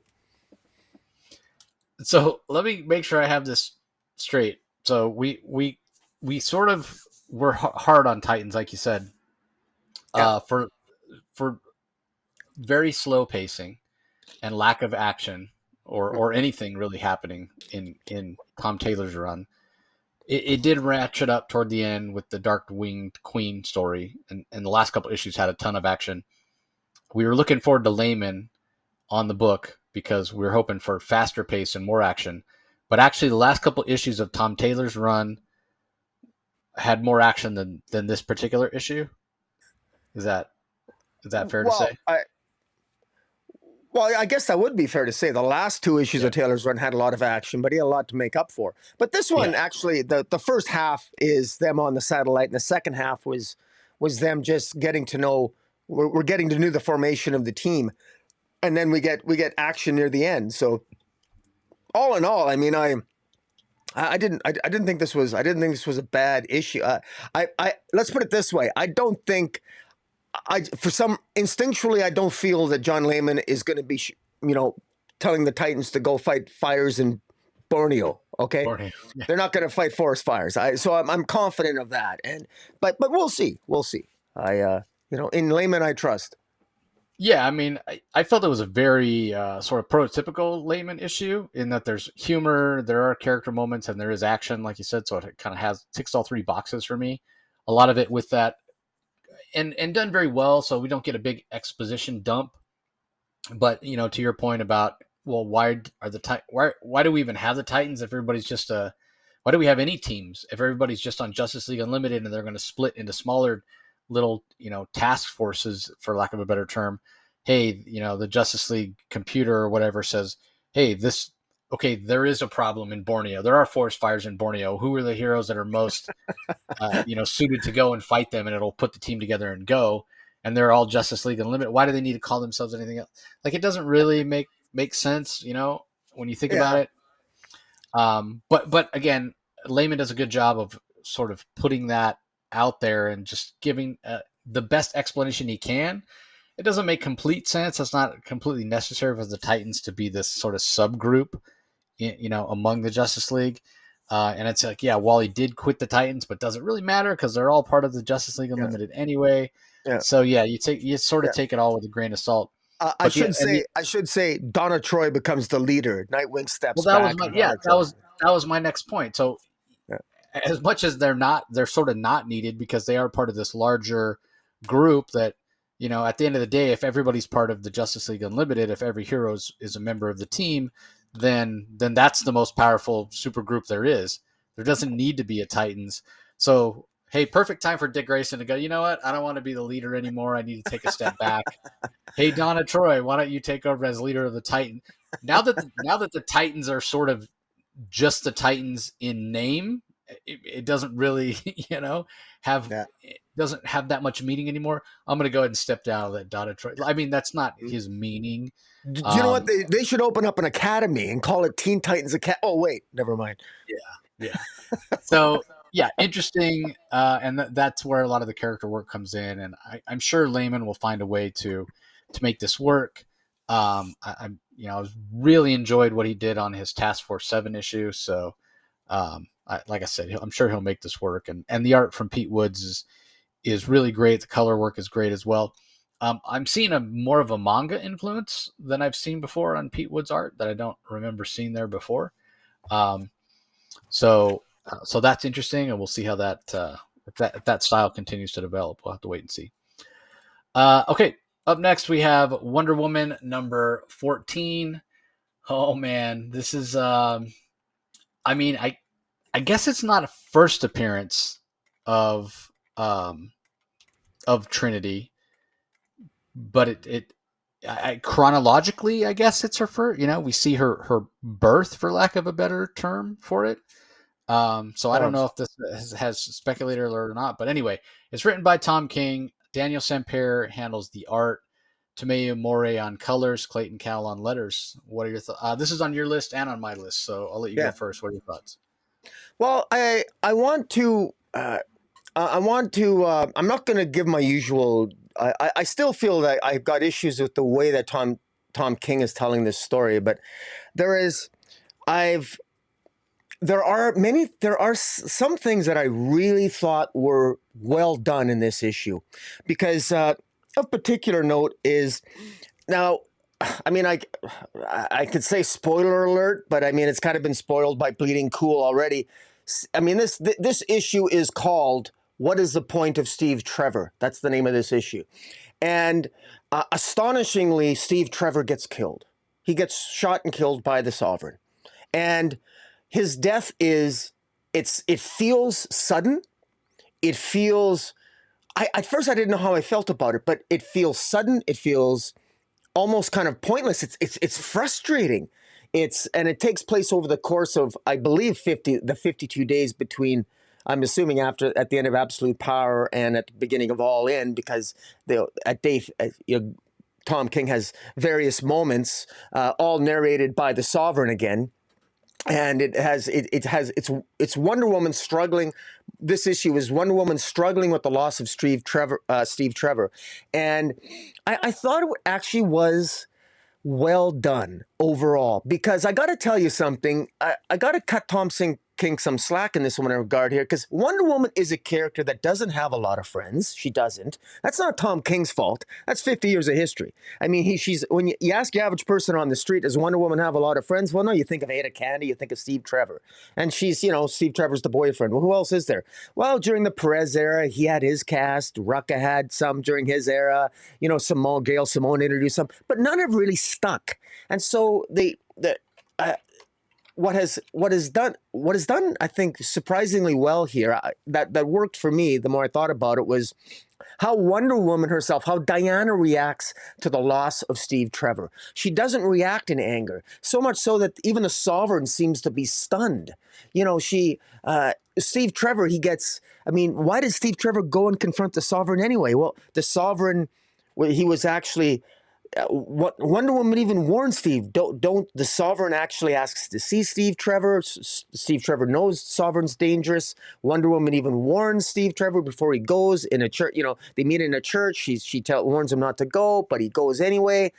So let me make sure I have this straight. So we sort of were hard on Titans, like you said, for very slow pacing and lack of action or anything really happening in Tom Taylor's run. It did ratchet up toward the end with the Dark Winged Queen story, and the last couple issues had a ton of action. We were looking forward to Layman on the book because we were hoping for faster pace and more action. But actually, the last couple issues of Tom Taylor's run had more action than this particular issue. Is that fair to say? Well, I guess that would be fair to say. The last two issues of Taylor's run had a lot of action, but he had a lot to make up for. But this one, actually, the first half is them on the satellite, and the second half was them just getting to know. We're getting to know the formation of the team, and then we get action near the end. So, all in all, I mean, I didn't think this was a bad issue. Let's put it this way. I don't think. Instinctually, I don't feel that John Layman is going to be, telling the Titans to go fight fires in Borneo. Okay, Borneo. Yeah. They're not going to fight forest fires. So I'm confident of that. But we'll see. In Layman, I trust. Yeah, I mean, I felt it was a very sort of prototypical Layman issue in that there's humor, there are character moments, and there is action, like you said. So it kind of ticks all three boxes for me. A lot of it with that. And done very well, so we don't get a big exposition dump. But to your point about, well, why do we even have the Titans if everybody's just why do we have any teams if everybody's just on Justice League Unlimited and they're going to split into smaller little task forces, for lack of a better term? Hey, the Justice League computer or whatever says, hey, there is a problem in Borneo. There are forest fires in Borneo. Who are the heroes that are most, suited to go and fight them? And it'll put the team together and go. And they're all Justice League Unlimited. Why do they need to call themselves anything else? Like, it doesn't really make sense, when you think about it. But again, Layman does a good job of sort of putting that out there and just giving the best explanation he can. It doesn't make complete sense. It's not completely necessary for the Titans to be this sort of subgroup, among the Justice League. And it's like, Wally did quit the Titans, but does it really matter? Because they're all part of the Justice League Unlimited anyway. Yeah. So you take it all with a grain of salt. I should say Donna Troy becomes the leader. Nightwing steps back. That was my next point. So as much as they're sort of not needed because they are part of this larger group that, at the end of the day, if everybody's part of the Justice League Unlimited, if every hero is a member of the team, then that's the most powerful super group there is. There doesn't need to be a Titans. So, hey, perfect time for Dick Grayson to go, you know what? I don't want to be the leader anymore. I need to take a step back. Hey, Donna Troy, why don't you take over as leader of the Titans? Now that the Titans are sort of just the Titans in name, it doesn't really, it doesn't have that much meaning anymore. I'm going to go ahead and step down of that Donna Troy. I mean, that's not his meaning. Do you know what? They should open up an academy and call it Teen Titans Academy. Oh, wait, never mind. Yeah. So, interesting. And that's where a lot of the character work comes in. And I'm sure Layman will find a way to make this work. I was really enjoyed what he did on his Task Force 7 issue. So, like I said, I'm sure he'll make this work. And the art from Pete Woods is really great. The color work is great as well. I'm seeing more of a manga influence than I've seen before on Pete Woods' art that I don't remember seeing there before. So that's interesting, and we'll see how that if that style continues to develop. We'll have to wait and see. Okay, up next we have Wonder Woman number 14. Oh man, this is I mean, I guess it's not a first appearance of um of Trinity, but chronologically, I guess it's her first. We see her birth, for lack of a better term for it. So I don't Oh, know if this has speculated alert or not, but anyway, it's written by Tom King. Daniel Sampere handles the art. Tomeu Morey on colors. Clayton Cowell on letters. What are your thoughts? This is on your list and on my list, so I'll let you go yeah. first. What are your thoughts? Well, I want to. I want to. I'm not going to give my usual. I still feel that I've got issues with the way that Tom King is telling this story, but there is. I've. There are many. There are some things that I really thought were well done in this issue, because of particular note is now. I mean, I could say spoiler alert, but I mean it's kind of been spoiled by Bleeding Cool already. I mean this issue is called "What is the Point of Steve Trevor?" That's the name of this issue, and astonishingly, Steve Trevor gets killed. He gets shot and killed by the Sovereign, and his death is it feels sudden. It feels. At first I didn't know how I felt about it, but it feels sudden. It feels almost kind of pointless. It's frustrating. And it takes place over the course of, I believe, 52 days between, I'm assuming, at the end of Absolute Power and at the beginning of All In, because Tom King has various moments, all narrated by the Sovereign again. And it's Wonder Woman struggling. This issue is Wonder Woman struggling with the loss of Steve Trevor, and I thought it actually was well done overall, because I got to tell you something. I got to cut Tom King some slack in this one regard here, because Wonder Woman is a character that doesn't have a lot of friends. She doesn't. That's not Tom King's fault. That's 50 years of history. I mean, she's when you ask the average person on the street, does Wonder Woman have a lot of friends? Well, no, you think of Ada Candy, you think of Steve Trevor. And she's, Steve Trevor's the boyfriend. Well, who else is there? Well, during the Perez era, he had his cast. Rucka had some during his era. Gail Simone introduced some, but none have really stuck. And so what is done, I think, surprisingly well here, that worked for me the more I thought about it, was how Wonder Woman herself, how Diana reacts to the loss of Steve Trevor. She doesn't react in anger, so much so that even the Sovereign seems to be stunned. Steve Trevor, why did Steve Trevor go and confront the Sovereign anyway? Well, the Sovereign, he was actually... Wonder Woman even warns Steve, don't. The Sovereign actually asks to see Steve Trevor. Steve Trevor knows Sovereign's dangerous. Wonder Woman even warns Steve Trevor before he goes in a church. They meet in a church. She warns him not to go, but he goes anyway.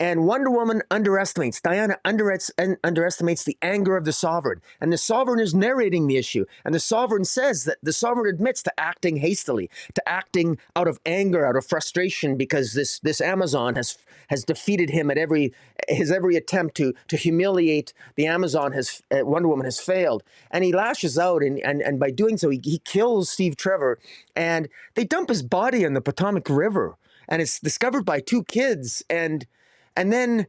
And Wonder Woman Diana underestimates the anger of the Sovereign. And the Sovereign is narrating the issue. And the Sovereign says that the Sovereign admits to acting hastily, to acting out of anger, out of frustration, because this Amazon has defeated him at every attempt to humiliate the Amazon. Wonder Woman has failed. And he lashes out, and by doing so, he kills Steve Trevor. And they dump his body in the Potomac River. And it's discovered by two kids. And then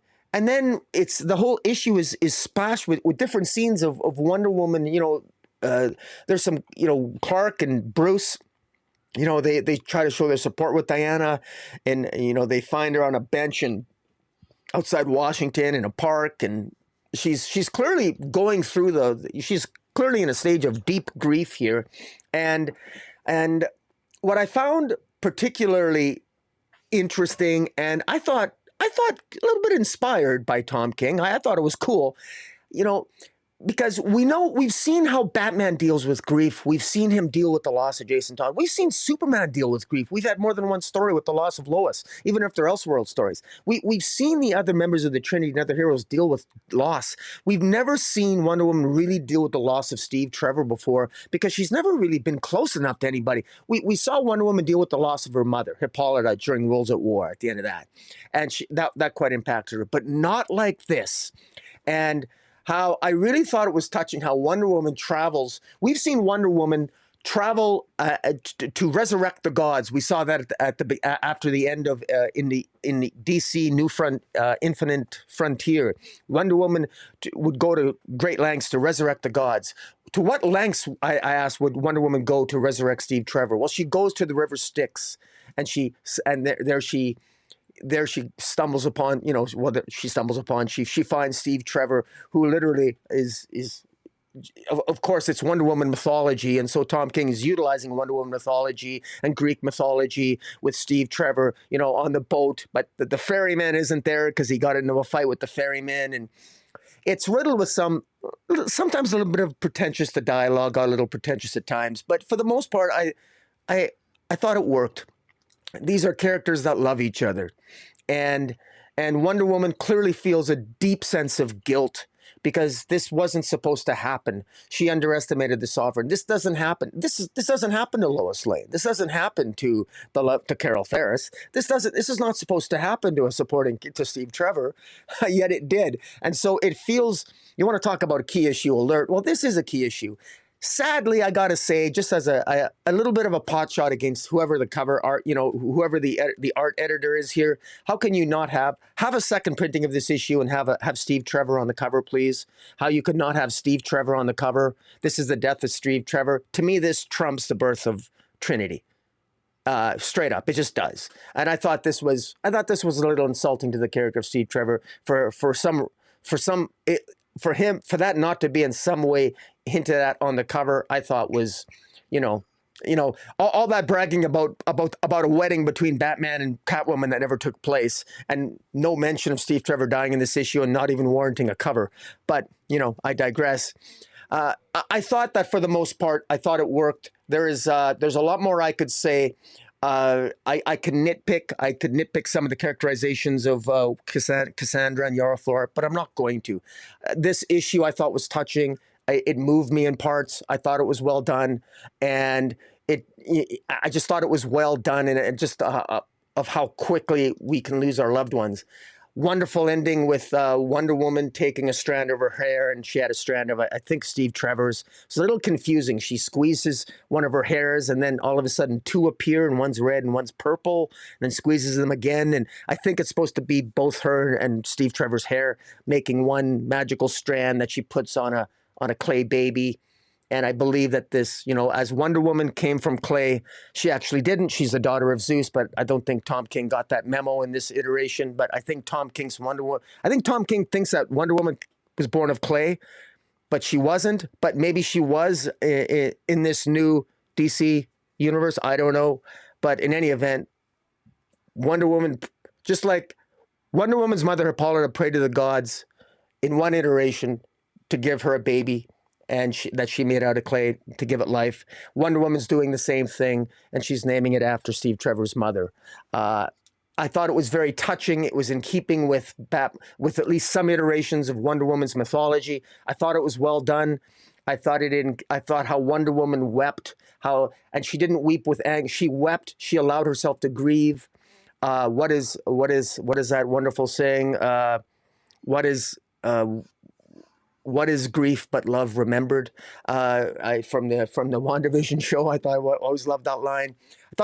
it's the whole issue is splashed with different scenes of Wonder Woman. There's some, Clark and Bruce, they try to show their support with Diana, and they find her on a bench outside Washington in a park, and she's clearly going through she's clearly in a stage of deep grief here, and what I found particularly interesting, and I thought a little bit inspired by Tom King. I thought it was cool, because we've seen how Batman deals with grief. We've seen him deal with the loss of Jason Todd. We've seen Superman deal with grief. We've had more than one story with the loss of Lois, even if they're Elseworld stories. We've seen the other members of the Trinity and other heroes deal with loss. We've never seen Wonder Woman really deal with the loss of Steve Trevor before, because she's never really been close enough to anybody. We saw Wonder Woman deal with the loss of her mother, Hippolyta, during Worlds at War at the end of that. And that quite impacted her, but not like this. And how I really thought it was touching how Wonder Woman travels. We've seen Wonder Woman travel to resurrect the gods. We saw that after the end of in the DC New Front Infinite Frontier. Wonder Woman would go to great lengths to resurrect the gods. To what lengths, I asked, would Wonder Woman go to resurrect Steve Trevor? Well, she goes to the River Styx, and there she stumbles upon, she finds Steve Trevor, who literally is of course, it's Wonder Woman mythology, and so Tom King is utilizing Wonder Woman mythology and Greek mythology with Steve Trevor, on the boat. But the ferryman isn't there because he got into a fight with the ferryman, and it's riddled with sometimes a little bit of pretentious. The dialogue got a little pretentious at times, but for the most part, I thought it worked. These are characters that love each other, and Wonder Woman clearly feels a deep sense of guilt because this wasn't supposed to happen. She underestimated the Sovereign. This doesn't happen. This doesn't happen to Lois Lane. This doesn't happen to Carol Ferris. This is not supposed to happen to to Steve Trevor, yet it did. And so it feels. You want to talk about a key issue alert? Well, this is a key issue. Sadly, I gotta say, just as a little bit of a pot shot against whoever the cover art, whoever the art editor is here, how can you not have a second printing of this issue and have Steve Trevor on the cover, please? How you could not have Steve Trevor on the cover? This is the death of Steve Trevor. To me, this trumps the birth of Trinity. Straight up, it just does. And I thought this was a little insulting to the character of Steve Trevor for that not to be in some way hinted at on the cover. I thought was, all that bragging about a wedding between Batman and Catwoman that never took place, and no mention of Steve Trevor dying in this issue and not even warranting a cover. But I digress. I thought that for the most part, I thought it worked. There's a lot more I could say. I could nitpick some of the characterizations of Cassandra and Yara Flora, but I'm not going to. This issue I thought was touching. It moved me in parts. I thought it was well done, and I just thought it was well done, and just of how quickly we can lose our loved ones. Wonderful ending with Wonder Woman taking a strand of her hair, and she had a strand of, I think, Steve Trevor's. It's a little confusing. She squeezes one of her hairs, and then all of a sudden two appear, and one's red and one's purple, and then squeezes them again. And I think it's supposed to be both her and Steve Trevor's hair making one magical strand that she puts on a clay baby. And I believe that this, as Wonder Woman came from clay, she actually didn't. She's the daughter of Zeus, but I don't think Tom King got that memo in this iteration. But I think Tom King thinks that Wonder Woman was born of clay, but she wasn't. But maybe she was in this new DC universe. I don't know. But in any event, Wonder Woman, just like Wonder Woman's mother, Hippolyta, prayed to the gods in one iteration to give her a baby, and that she made out of clay to give it life. Wonder Woman's doing the same thing, and she's naming it after Steve Trevor's mother. I thought it was very touching. It was in keeping with at least some iterations of Wonder Woman's mythology. I thought it was well done. I thought how Wonder Woman wept, and she didn't weep with anger. She wept. She allowed herself to grieve. What is that wonderful saying? What is grief but love remembered? From the WandaVision show, I always loved that line. I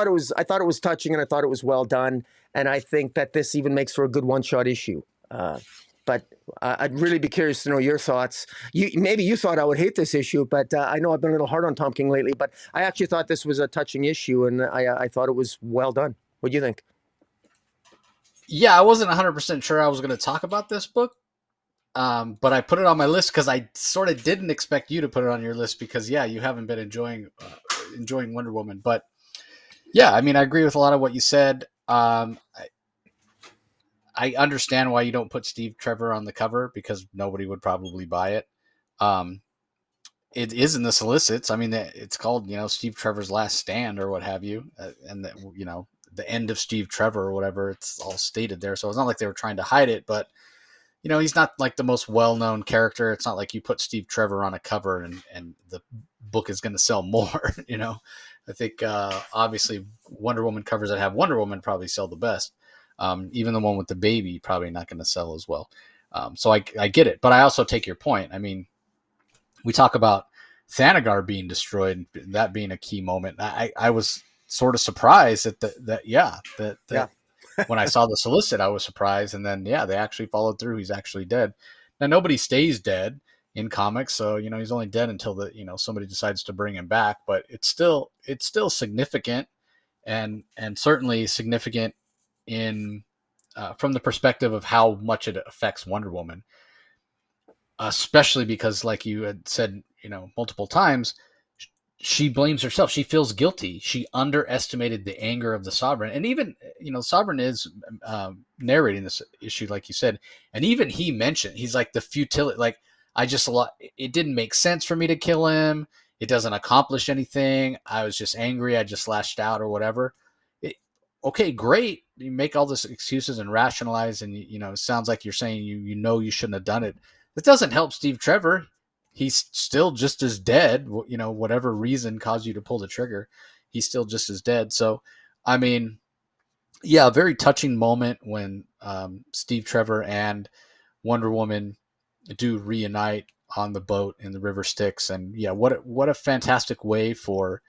thought it was touching, and I thought it was well done. And I think that this even makes for a good one-shot issue. But I'd really be curious to know your thoughts. Maybe you thought I would hate this issue, but I know I've been a little hard on Tom King lately. But I actually thought this was a touching issue, and I thought it was well done. What do you think? Yeah, I wasn't 100% sure I was going to talk about this book. But I put it on my list because I sort of didn't expect you to put it on your list because, yeah, you haven't been enjoying Wonder Woman. But, yeah, I mean, I agree with a lot of what you said. I understand why you don't put Steve Trevor on the cover because nobody would probably buy it. It is in the solicits. I mean, it's called, Steve Trevor's Last Stand or what have you. And, the end of Steve Trevor or whatever, it's all stated there. So it's not like they were trying to hide it, but he's not like the most well-known character. It's not like you put Steve Trevor on a cover and the book is going to sell more. I think obviously Wonder Woman covers that have Wonder Woman probably sell the best. Even the one with the baby probably not going to sell as well. So I get it, but I also take your point. I mean, we talk about Thanagar being destroyed, that being a key moment. I was sort of surprised that Yeah. when I saw the solicit, I was surprised, and then they actually followed through. He's actually dead. Now nobody stays dead in comics, so he's only dead until somebody decides to bring him back. But it's still significant, and certainly significant in from the perspective of how much it affects Wonder Woman, especially because, like you had said, multiple times, she blames herself. She feels guilty. She underestimated the anger of the Sovereign, and even Sovereign is narrating this issue, like you said, and even he mentioned, he's like, the futility. Like, it didn't make sense for me to kill him. It doesn't accomplish anything. I was just angry. I just lashed out or whatever. Okay, great. You make all these excuses and rationalize, and it sounds like you're saying you shouldn't have done it. That doesn't help Steve Trevor. He's still just as dead. Whatever reason caused you to pull the trigger, he's still just as dead. So, I mean, yeah, a very touching moment when Steve Trevor and Wonder Woman do reunite on the boat in the River Styx, and what a fantastic way for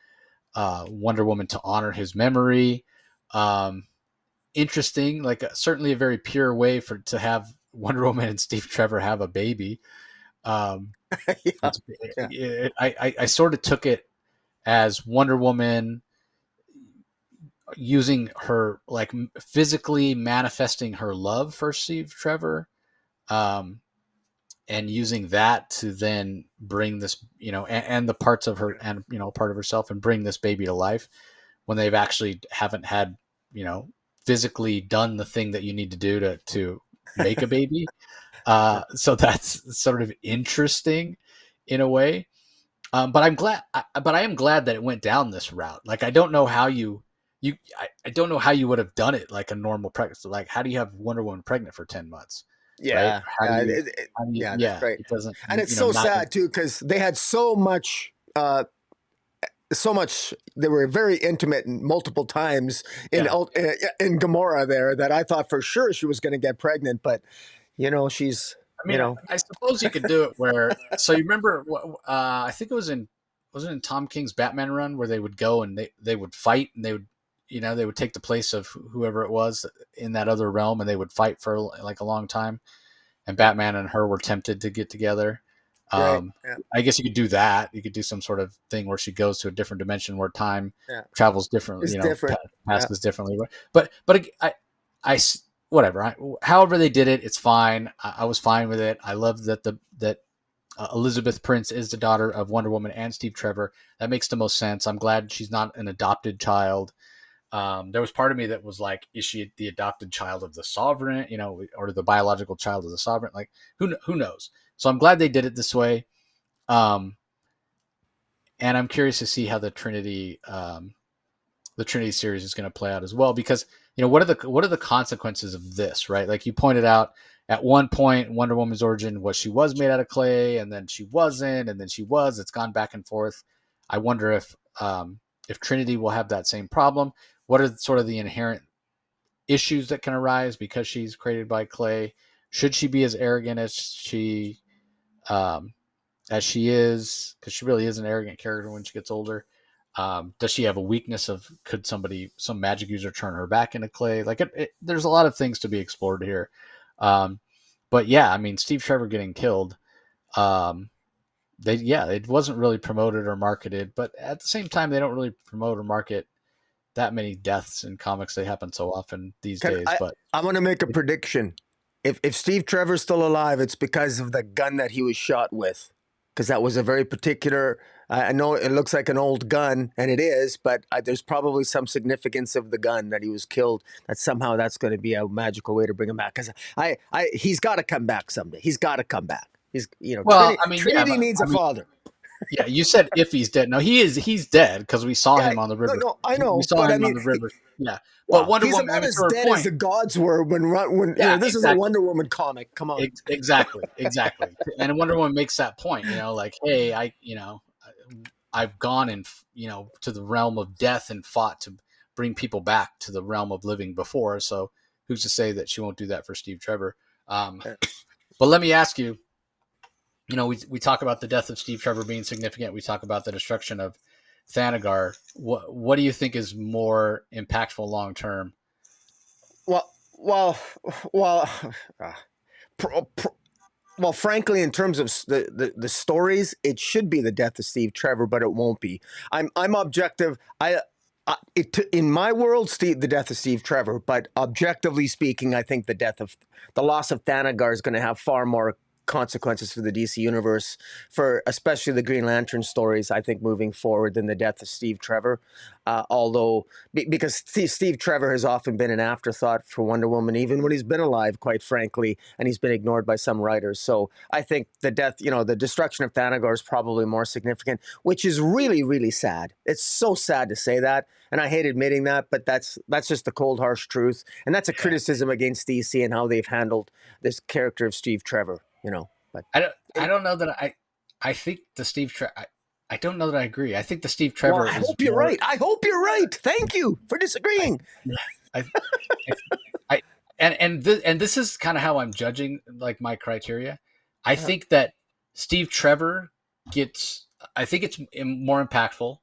Wonder Woman to honor his memory. Um, Interesting, like certainly a very pure way to have Wonder Woman and Steve Trevor have a baby. Um, Yeah. it's Yeah. I sort of took it as Wonder Woman using her, like, physically manifesting her love for Steve Trevor, um, and using that to then bring this, and the parts of her, and part of herself, and bring this baby to life when they've actually haven't had, physically done the thing that you need to do to make a baby. Yeah. So that's sort of interesting in a way. But I am glad that it went down this route. Like, I don't know how I don't know how you would have done it like a normal pregnancy. Like, how do you have Wonder Woman pregnant for 10 months, right? Yeah. Yeah. Yeah. That's right. It doesn't, And it's so not, sad too, because they had so much. They were very intimate multiple times yeah. in Gamora there, that I thought for sure she was going to get pregnant, but she's I mean, I suppose you could do it where, so you remember, I think wasn't in Tom King's Batman run, where they would go and they would fight, and they would take the place of whoever it was in that other realm, and they would fight for like a long time, and yeah, Batman and her were tempted to get together. right, Um, yeah, I guess you could do that. You could do some sort of thing where she goes to a different dimension where time yeah, travels differently, it's different, yeah, passes differently. But I whatever. However they did it, it's fine. I was fine with it. I love that Elizabeth Prince is the daughter of Wonder Woman and Steve Trevor. That makes the most sense. I'm glad she's not an adopted child. There was part of me that was like, is she the adopted child of the Sovereign, or the biological child of the Sovereign? Like, who knows? So I'm glad they did it this way. Um, and I'm curious to see how the Trinity series is going to play out as well, because what are the consequences of this, right? Like you pointed out, at one point Wonder Woman's origin was she was made out of clay, and then she wasn't, and then she was. It's gone back and forth. I wonder if Trinity will have that same problem. What are sort of the inherent issues that can arise because she's created by clay? Should she be as arrogant um, as she is, because she really is an arrogant character when she gets older? Does she have a weakness of, could some magic user turn her back into clay? Like, there's a lot of things to be explored here. Um, but yeah, I mean, Steve Trevor getting killed, um, it wasn't really promoted or marketed, but at the same time, they don't really promote or market that many deaths in comics. They happen so often these Can days, but I want to make a prediction. If Steve Trevor's still alive, it's because of the gun that he was shot with, because that was a very particular. I know it looks like an old gun, and it is, but there's probably some significance of the gun that he was killed. That somehow that's going to be a magical way to bring him back. Because he's got to come back someday. He's got to come back. He's well, I mean, Trinity needs a father. yeah, you said if he's dead. No, he's dead, because we saw Yeah, him on the no, river. no, I We know, saw but I him on mean, the river. Yeah, but well, Wonder he's Woman. I about mean, as to her dead as point. the gods were when Yeah, this is a exactly. Wonder Woman comic. Come on. Exactly. And Wonder Woman makes that point, like, hey, I've gone and, to the realm of death and fought to bring people back to the realm of living before. So who's to say that she won't do that for Steve Trevor? Um, but let me ask you, we talk about the death of Steve Trevor being significant. We talk about the destruction of Thanagar. What do you think is more impactful long term? Well, well, well, uh, pro, pro, well. Frankly, in terms of the stories, it should be the death of Steve Trevor, but it won't be. I'm objective. In my world, the death of Steve Trevor, but objectively speaking, I think the loss of Thanagar is going to have far more consequences for the DC universe, for especially the Green Lantern stories. I think moving forward than the death of Steve Trevor, although because Steve Trevor has often been an afterthought for Wonder Woman, even when he's been alive, quite frankly, and he's been ignored by some writers. So I think the death, the destruction of Thanagar is probably more significant, which is really, really sad. It's so sad to say that, and I hate admitting that, but that's just the cold, harsh truth, and that's a criticism against DC and how they've handled this character of Steve Trevor. But I don't know that I think the Steve Trevor. I don't know that I agree. I think the Steve well, Trevor I is hope you're more. right. I hope you're right. Thank you for disagreeing. I, I and this is kind of how I'm judging like my criteria. I think that Steve Trevor gets. I think it's more impactful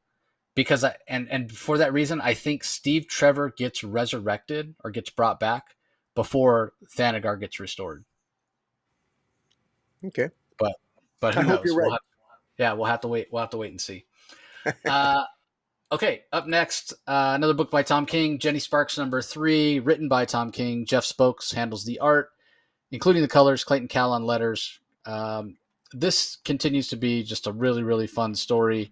because and for that reason, I think Steve Trevor gets resurrected or gets brought back before Thanagar gets restored. Okay. But I who hope you're knows? right. We'll have to wait. We'll have to wait and see. Uh, okay, up next, another book by Tom King, Jenny Sparks #3, written by Tom King. Jeff Spokes handles the art, including the colors. Clayton Cowell on letters. This continues to be just a really, really fun story.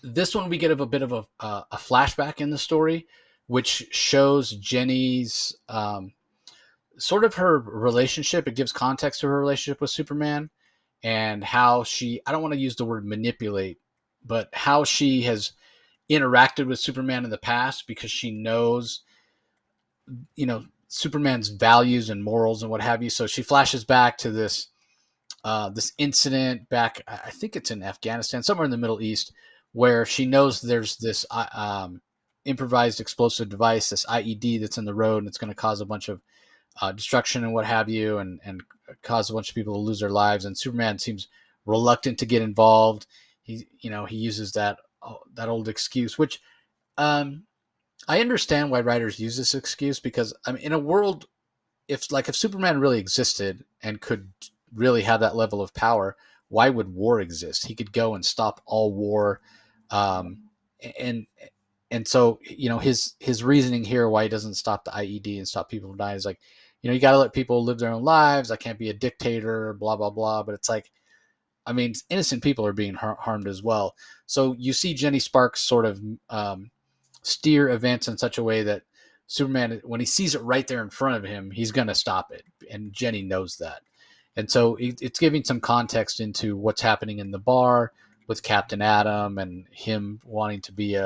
This one we get a bit of a flashback in the story, which shows Jenny's sort of her relationship. It gives context to her relationship with Superman and how I don't want to use the word manipulate, but how she has interacted with Superman in the past because she knows, Superman's values and morals and what have you. So she flashes back to this incident back, I think it's in Afghanistan, somewhere in the Middle East, where she knows there's this improvised explosive device, this IED that's in the road, and it's going to cause a bunch of destruction and what have you, and cause a bunch of people to lose their lives. And Superman seems reluctant to get involved. He uses that old excuse, which I understand why writers use this excuse, because I mean, in a world, if Superman really existed and could really have that level of power, why would war exist? He could go and stop all war, um, and so his reasoning here why he doesn't stop the IED and stop people from dying is like, you got to let people live their own lives. I can't be a dictator, blah blah blah. But it's like, I mean, innocent people are being harmed as well. So you see Jenny Sparks sort of steer events in such a way that Superman, when he sees it right there in front of him, he's going to stop it. And Jenny knows that. And so it's giving some context into what's happening in the bar with Captain Atom and him wanting to be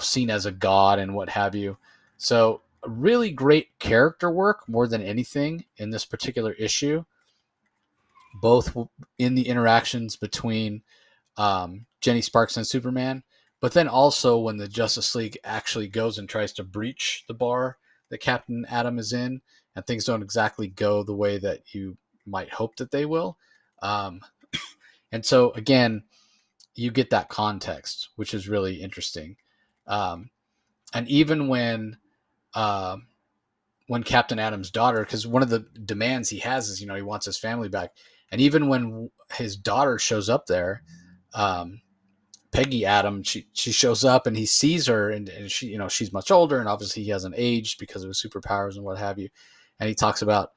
seen as a god and what have you. So really great character work more than anything in this particular issue, both in the interactions between Jenny Sparks and Superman, but then also when the Justice League actually goes and tries to breach the bar that Captain Atom is in, and things don't exactly go the way that you might hope that they will. Um, and so again, you get that context, which is really interesting. Um, and even uh, when Captain Atom's daughter, because one of the demands he has is, he wants his family back, and even when his daughter shows up there, um, Peggy Atom, she shows up and he sees her, and she, she's much older, and obviously he hasn't aged because of his superpowers and what have you. And he talks about,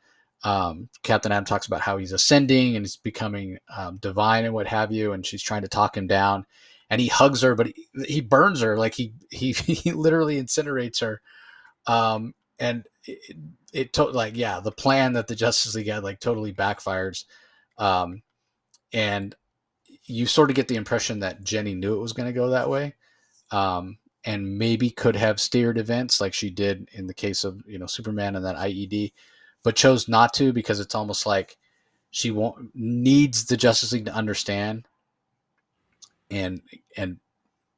Captain Atom talks about how he's ascending and he's becoming divine and what have you, and she's trying to talk him down, and he hugs her, but he burns her, like he literally incinerates her. And like, yeah, the plan that the Justice League had like totally backfires. And you sort of get the impression that Jenny knew it was going to go that way, and maybe could have steered events like she did in the case of Superman and that IED, but chose not to, because it's almost like she needs the Justice League to understand and and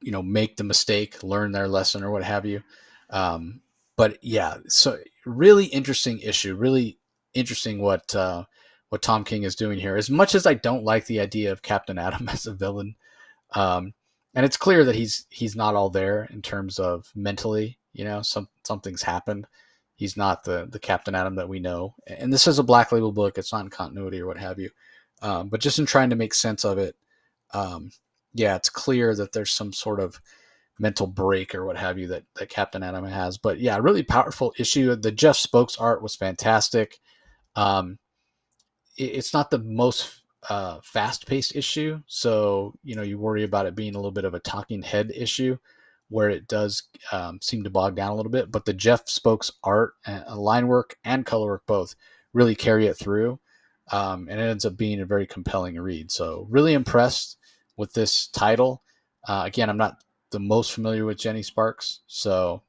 make the mistake, learn their lesson or what have you. But yeah, so really interesting issue. Really interesting what Tom King is doing here. As much as I don't like the idea of Captain Atom as a villain, and it's clear that he's not all there in terms of mentally. Something's happened. He's not the Captain Atom that we know. And this is a Black Label book. It's not in continuity or what have you. But just in trying to make sense of it, it's clear that there's some sort of mental break or what have you that Captain Atom has. But yeah, really powerful issue. The Jeff Spokes art was fantastic. It's not the most fast-paced issue, so you worry about it being a little bit of a talking head issue where it does seem to bog down a little bit. But the Jeff Spokes art, line work and color work both really carry it through, and it ends up being a very compelling read. So really impressed with this title. Again, I'm not the most familiar with Jenny Sparks, so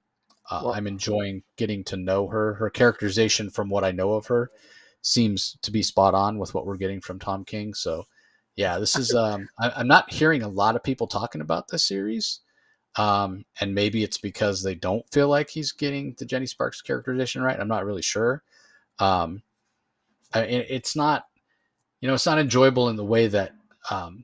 I'm enjoying getting to know her. Her characterization, from what I know of her, seems to be spot on with what we're getting from Tom King. So yeah, this is I'm not hearing a lot of people talking about this series, and maybe it's because they don't feel like he's getting the Jenny Sparks characterization right. I'm not really sure. It's not it's not enjoyable in the way that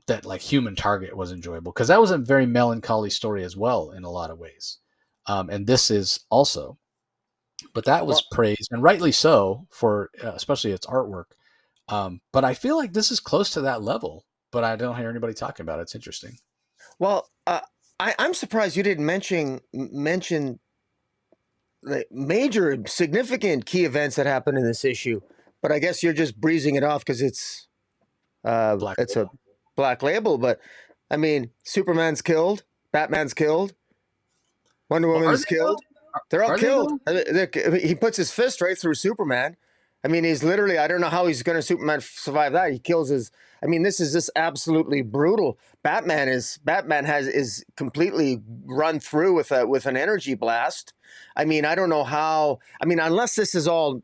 that like Human Target was enjoyable, because that was a very melancholy story as well in a lot of ways, and this is also. But that was praised, and rightly so, for especially its artwork. But I feel like this is close to that level, but I don't hear anybody talking about it. It's interesting. Well, I'm surprised you didn't mention the major, significant key events that happened in this issue. But I guess you're just breezing it off because it's a Black Label. But I mean, Superman's killed, Batman's killed, Wonder Woman is killed. They're all killed. He puts his fist right through Superman. I mean, he's literally, I don't know how he's going to Superman survive that. He kills his, I mean, this is just absolutely brutal. Batman is completely run through with an energy blast. I mean, I don't know how, I mean, unless this is all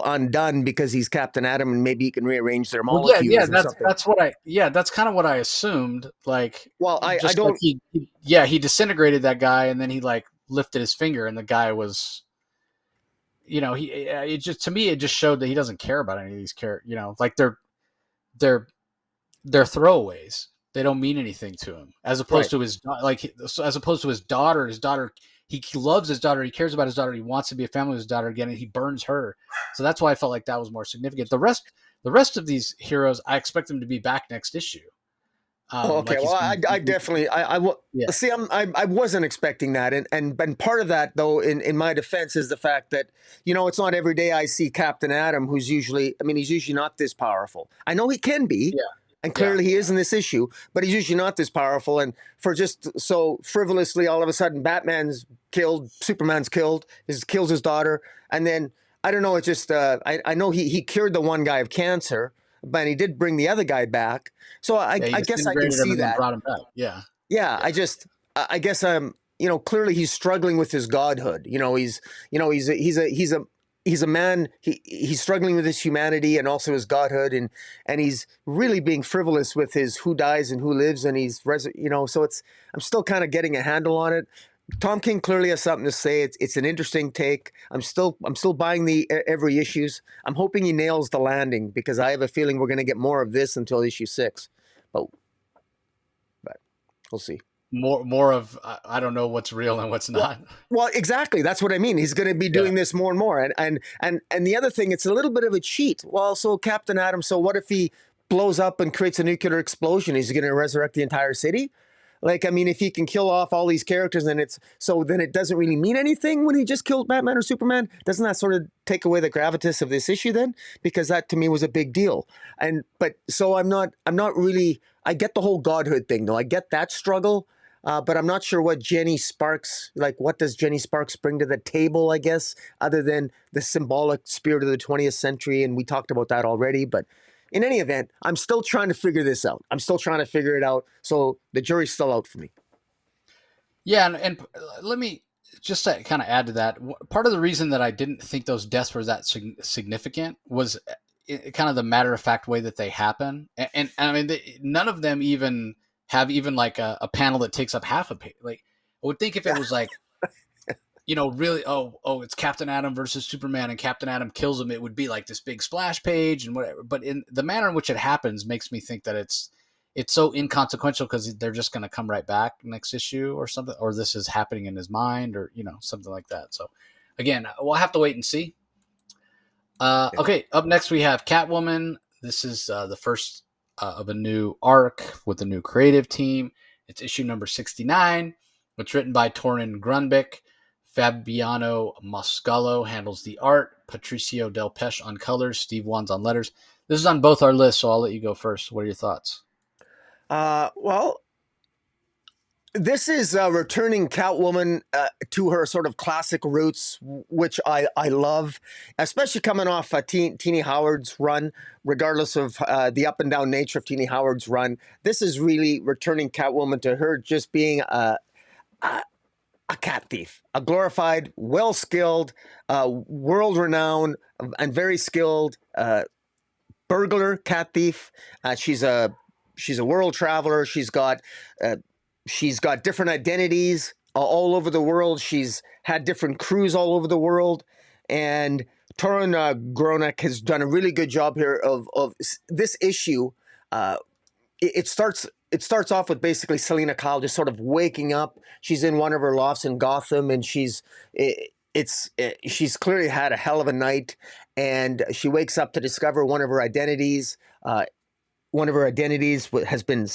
undone because he's Captain Atom and maybe he can rearrange their molecules or something. That's kind of what I assumed. Like, well, I don't. Like he disintegrated that guy, and then he like lifted his finger, and the guy was, it just showed that he doesn't care about any of these characters. Like they're throwaways. They don't mean anything to him, as opposed to his daughter. His daughter, he loves his daughter. He cares about his daughter. He wants to be a family with his daughter again, and he burns her. So that's why I felt like that was more significant. The rest of these heroes, I expect them to be back next issue. Okay, well, I definitely, see, I wasn't expecting that, and part of that, though, in my defense, is the fact that it's not every day I see Captain Atom, who's usually, he's usually not this powerful. I know he can be, and clearly he is in this issue, but he's usually not this powerful. And for just so frivolously, all of a sudden, Batman's killed, Superman's killed, kills his daughter, and then I don't know, it's just I know he cured the one guy of cancer. But he did bring the other guy back, so I guess I can see that. Brought him back. Yeah. I guess clearly he's struggling with his godhood. He's a man. He's struggling with his humanity and also his godhood, and he's really being frivolous with his who dies and who lives, and so I'm still kind of getting a handle on it. Tom King clearly has something to say. It's an interesting take. I'm still buying the every issues. I'm hoping he nails the landing, because I have a feeling we're going to get more of this until issue 6, but we'll see. More of I don't know what's real and what's not. Well, exactly. That's what I mean. He's going to be doing this more and more. And the other thing, it's a little bit of a cheat. Well, so Captain Atom. So what if he blows up and creates a nuclear explosion? Is he going to resurrect the entire city? Like, if he can kill off all these characters, then it doesn't really mean anything when he just killed Batman or Superman. Doesn't that sort of take away the gravitas of this issue then? Because that to me was a big deal. So I'm not really, I get the whole godhood thing though. I get that struggle, but I'm not sure what Jenny Sparks, like what does Jenny Sparks bring to the table, I guess, other than the symbolic spirit of the 20th century. And we talked about that already, but in any event, I'm still trying to figure this out. I'm still trying to figure it out. So the jury's still out for me. Yeah, and let me just kind of add to that. Part of the reason that I didn't think those deaths were that significant was kind of the matter-of-fact way that they happen. And none of them even have like a panel that takes up half a page. Like, I would think if it was like really, it's Captain Atom versus Superman, and Captain Atom kills him, it would be like this big splash page and whatever. But in the manner in which it happens makes me think that it's so inconsequential because they're just going to come right back next issue or something, or this is happening in his mind, or something like that. So again, we'll have to wait and see. Okay, up next we have Catwoman. This is the first of a new arc with a new creative team. It's issue number 69. It's written by Torunn Gronbekk. Fabiano Mascolo handles the art. Patricio Del Pesce on colors. Steve Wands on letters. This is on both our lists, so I'll let you go first. What are your thoughts? Well, this is returning Catwoman to her sort of classic roots, which I love, especially coming off Teenie Howard's run. Regardless of the up and down nature of Teenie Howard's run, this is really returning Catwoman to her just being a cat thief, a glorified, well-skilled, world-renowned, and very skilled burglar cat thief. She's a world traveler. She's got different identities all over the world. She's had different crews all over the world, and Torunn Gronbekk has done a really good job here of this issue. It starts off with basically Selina Kyle just sort of waking up. She's in one of her lofts in Gotham, and she's clearly had a hell of a night, and she wakes up to discover one of her identities. One of her identities has been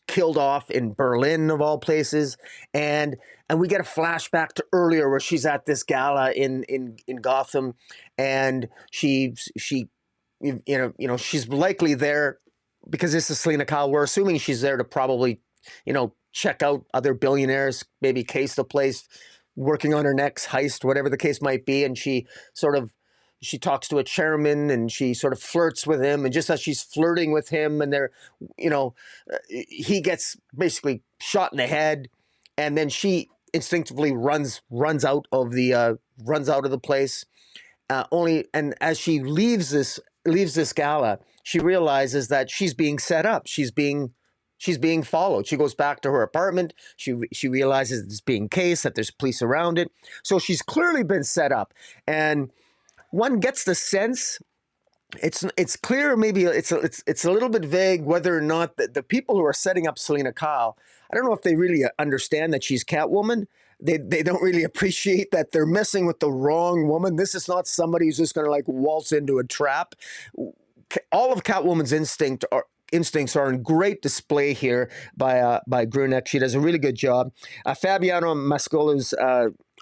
killed off in Berlin, of all places, and we get a flashback to earlier where she's at this gala in Gotham, and she's likely there because this is Selina Kyle. We're assuming she's there to probably, check out other billionaires, maybe case the place, working on her next heist, whatever the case might be. And she talks to a chairman and she sort of flirts with him. And just as she's flirting with him and he gets basically shot in the head. And then she instinctively runs out of the place. And as she leaves this gala, she realizes that she's being set up. She's being followed. She goes back to her apartment. She realizes it's being cased, that there's police around it. So she's clearly been set up. And one gets the sense, it's clear, maybe it's a little bit vague whether or not the people who are setting up Selina Kyle, I don't know if they really understand that she's Catwoman. They don't really appreciate that they're messing with the wrong woman. This is not somebody who's just going to like waltz into a trap. All of Catwoman's instincts are in great display here by Gronbekk. She does a really good job. Fabiano Mascolo's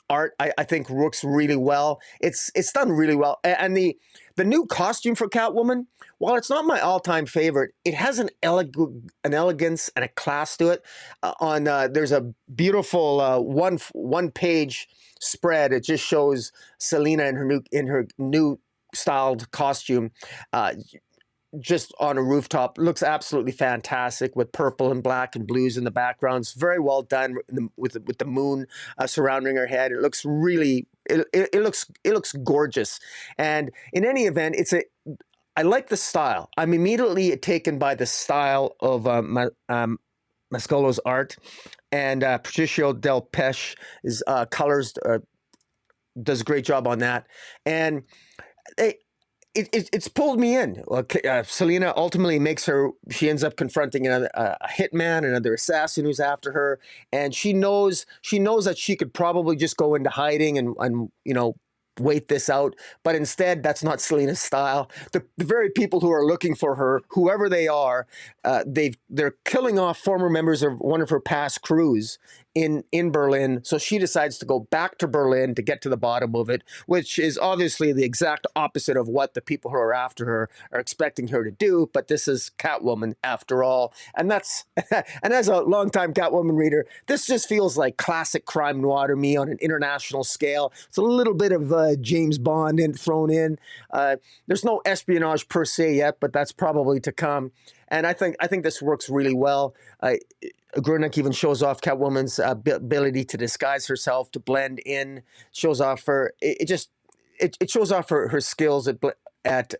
art, I think, works really well. It's done really well. And the new costume for Catwoman, while it's not my all-time favorite, it has an elegance and a class to it. There's a beautiful one-page spread. It just shows Selina in her new styled costume, just on a rooftop. Looks absolutely fantastic with purple and black and blues in the background. It's very well done with the moon surrounding her head. It looks really, it looks gorgeous. And in any event, I like the style. I'm immediately taken by the style of Mascolo's art, and Patricio Del Pesce's colors does a great job on that. And it's pulled me in. Selina ultimately she ends up confronting a hitman, another assassin who's after her, and she knows that she could probably just go into hiding and wait this out. But instead, that's not Selina's style. The very people who are looking for her, whoever they are, they're killing off former members of one of her past crews in Berlin. So she decides to go back to Berlin to get to the bottom of it, which is obviously the exact opposite of what the people who are after her are expecting her to do. But this is Catwoman after all. And that's and as a longtime Catwoman reader, this just feels like classic crime noir to me on an international scale. It's a little bit of James Bond thrown in. There's no espionage per se yet, but that's probably to come. And I think this works really well. Gronbekk even shows off Catwoman's ability to disguise herself, to blend in. Shows off her. It shows off her skills at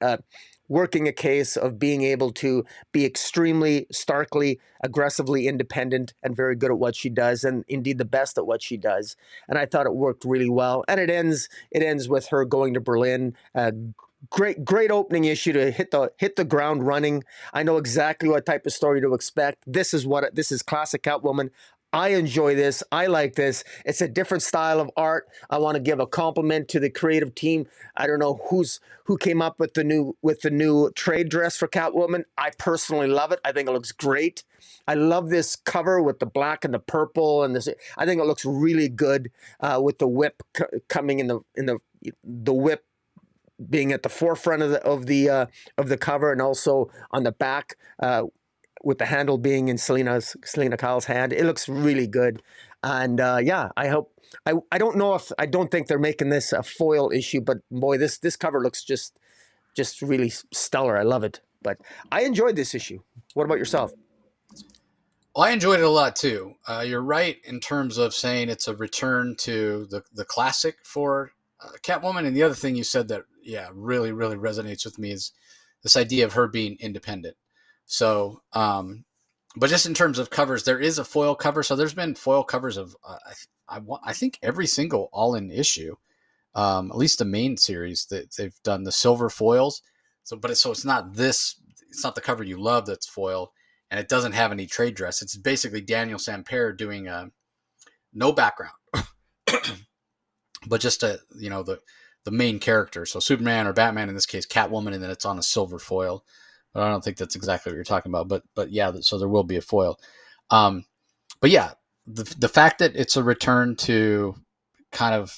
working a case of being able to be extremely, starkly, aggressively independent and very good at what she does, and indeed the best at what she does. And I thought it worked really well. And it ends with her going to Berlin. Great opening issue to hit the ground running. I know exactly what type of story to expect. This is classic Catwoman. I enjoy this. I like this. It's a different style of art. I want to give a compliment to the creative team. I don't know who came up with the new trade dress for Catwoman. I personally love it. I think it looks great. I love this cover with the black and the purple and this. I think it looks really good with the whip coming in the whip being at the forefront of the cover, and also on the back with the handle being in Selena Kyle's hand. It looks really good. And yeah, I hope. I don't know if I don't think they're making this a foil issue, but boy, this cover looks just really stellar. I love it. But I enjoyed this issue. What about yourself? Well, I enjoyed it a lot too. You're right in terms of saying it's a return to the classic for Catwoman. And the other thing you said that, yeah, really, really resonates with me is this idea of her being independent. So, but just in terms of covers, there is a foil cover. So there's been foil covers of, I think every single all-in issue, at least the main series that they've done the silver foils. So, but it's not this, it's not the cover you love that's foil, and it doesn't have any trade dress. It's basically Daniel Sampere doing no background, but just the main character. So Superman or Batman in this case, Catwoman, and then it's on a silver foil. But I don't think that's exactly what you're talking about. But yeah, so there will be a foil. But yeah, the fact that it's a return to kind of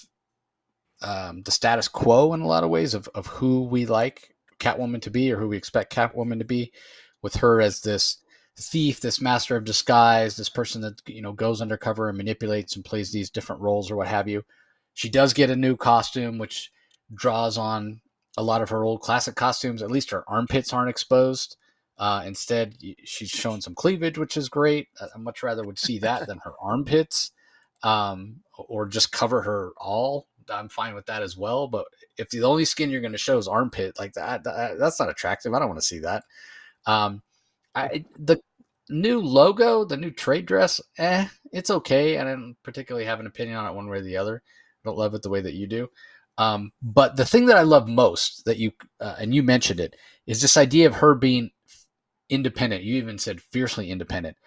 the status quo in a lot of ways of who we like Catwoman to be, or who we expect Catwoman to be, with her as this thief, this master of disguise, this person that goes undercover and manipulates and plays these different roles or what have you. She does get a new costume, which draws on a lot of her old classic costumes. At least her armpits aren't exposed. Instead, she's showing some cleavage, which is great. I much rather would see that than her armpits, or just cover her all. I'm fine with that as well. But if the only skin you're going to show is armpit, like that's not attractive. I don't want to see that. The new logo, the new trade dress, it's okay. I don't particularly have an opinion on it one way or the other. I don't love it the way that you do. But the thing that I love most that you and you mentioned it is this idea of her being independent. You even said fiercely independent.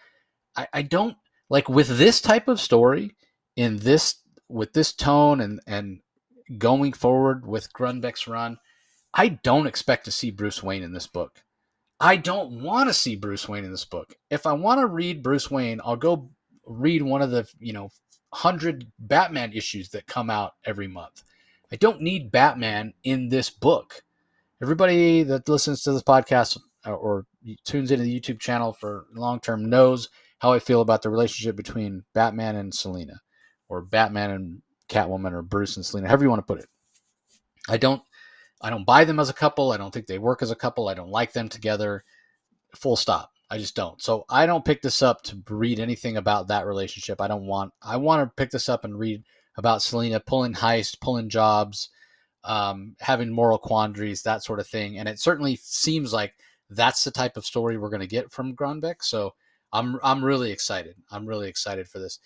I don't like with this type of story with this tone and going forward with Gronbekk's run. I don't expect to see Bruce Wayne in this book. I don't want to see Bruce Wayne in this book. If I want to read Bruce Wayne, I'll go read one of the 100 Batman issues that come out every month. I don't need Batman in this book. Everybody that listens to this podcast or tunes into the YouTube channel for long term knows how I feel about the relationship between Batman and Selena, or Batman and Catwoman, or Bruce and Selena, however you want to put it. I don't buy them as a couple. I don't think they work as a couple. I don't like them together. Full stop. I just don't. So I don't pick this up to read anything about that relationship. I want to pick this up and read about Selena pulling heists, pulling jobs, having moral quandaries, that sort of thing. And it certainly seems like that's the type of story we're going to get from Gronbekk. So I'm really excited. I'm really excited for this.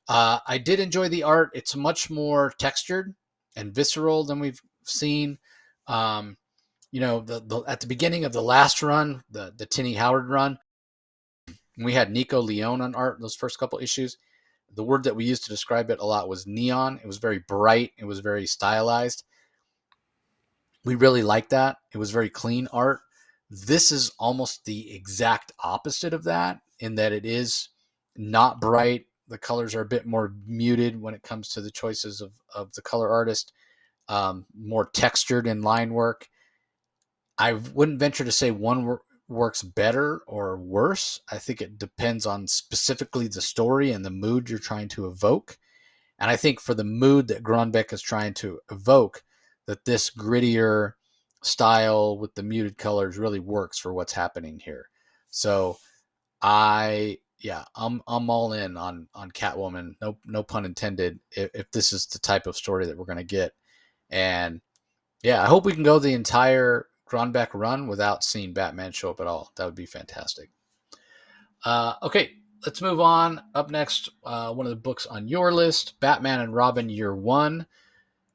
I did enjoy the art. It's much more textured and visceral than we've seen. At the beginning of the last run, the Tinny Howard run, we had Nico Leone on art those first couple issues. The word that we used to describe it a lot was neon. It was very bright. It was very stylized. We really liked that. It was very clean art. This is almost the exact opposite of that, in that it is not bright. The colors are a bit more muted when it comes to the choices of the color artist, more textured in line work. I wouldn't venture to say one works better or worse. I think it depends on specifically the story and the mood you're trying to evoke. And I think for the mood that Gronbekk is trying to evoke, that this grittier style with the muted colors really works for what's happening here. So I'm all in on Catwoman. No pun intended. If this is the type of story that we're going to get, and yeah, I hope we can go the entire Gronbekk run without seeing Batman show up at all. That would be fantastic. Okay, let's move on. Up next, one of the books on your list, Batman and Robin Year One.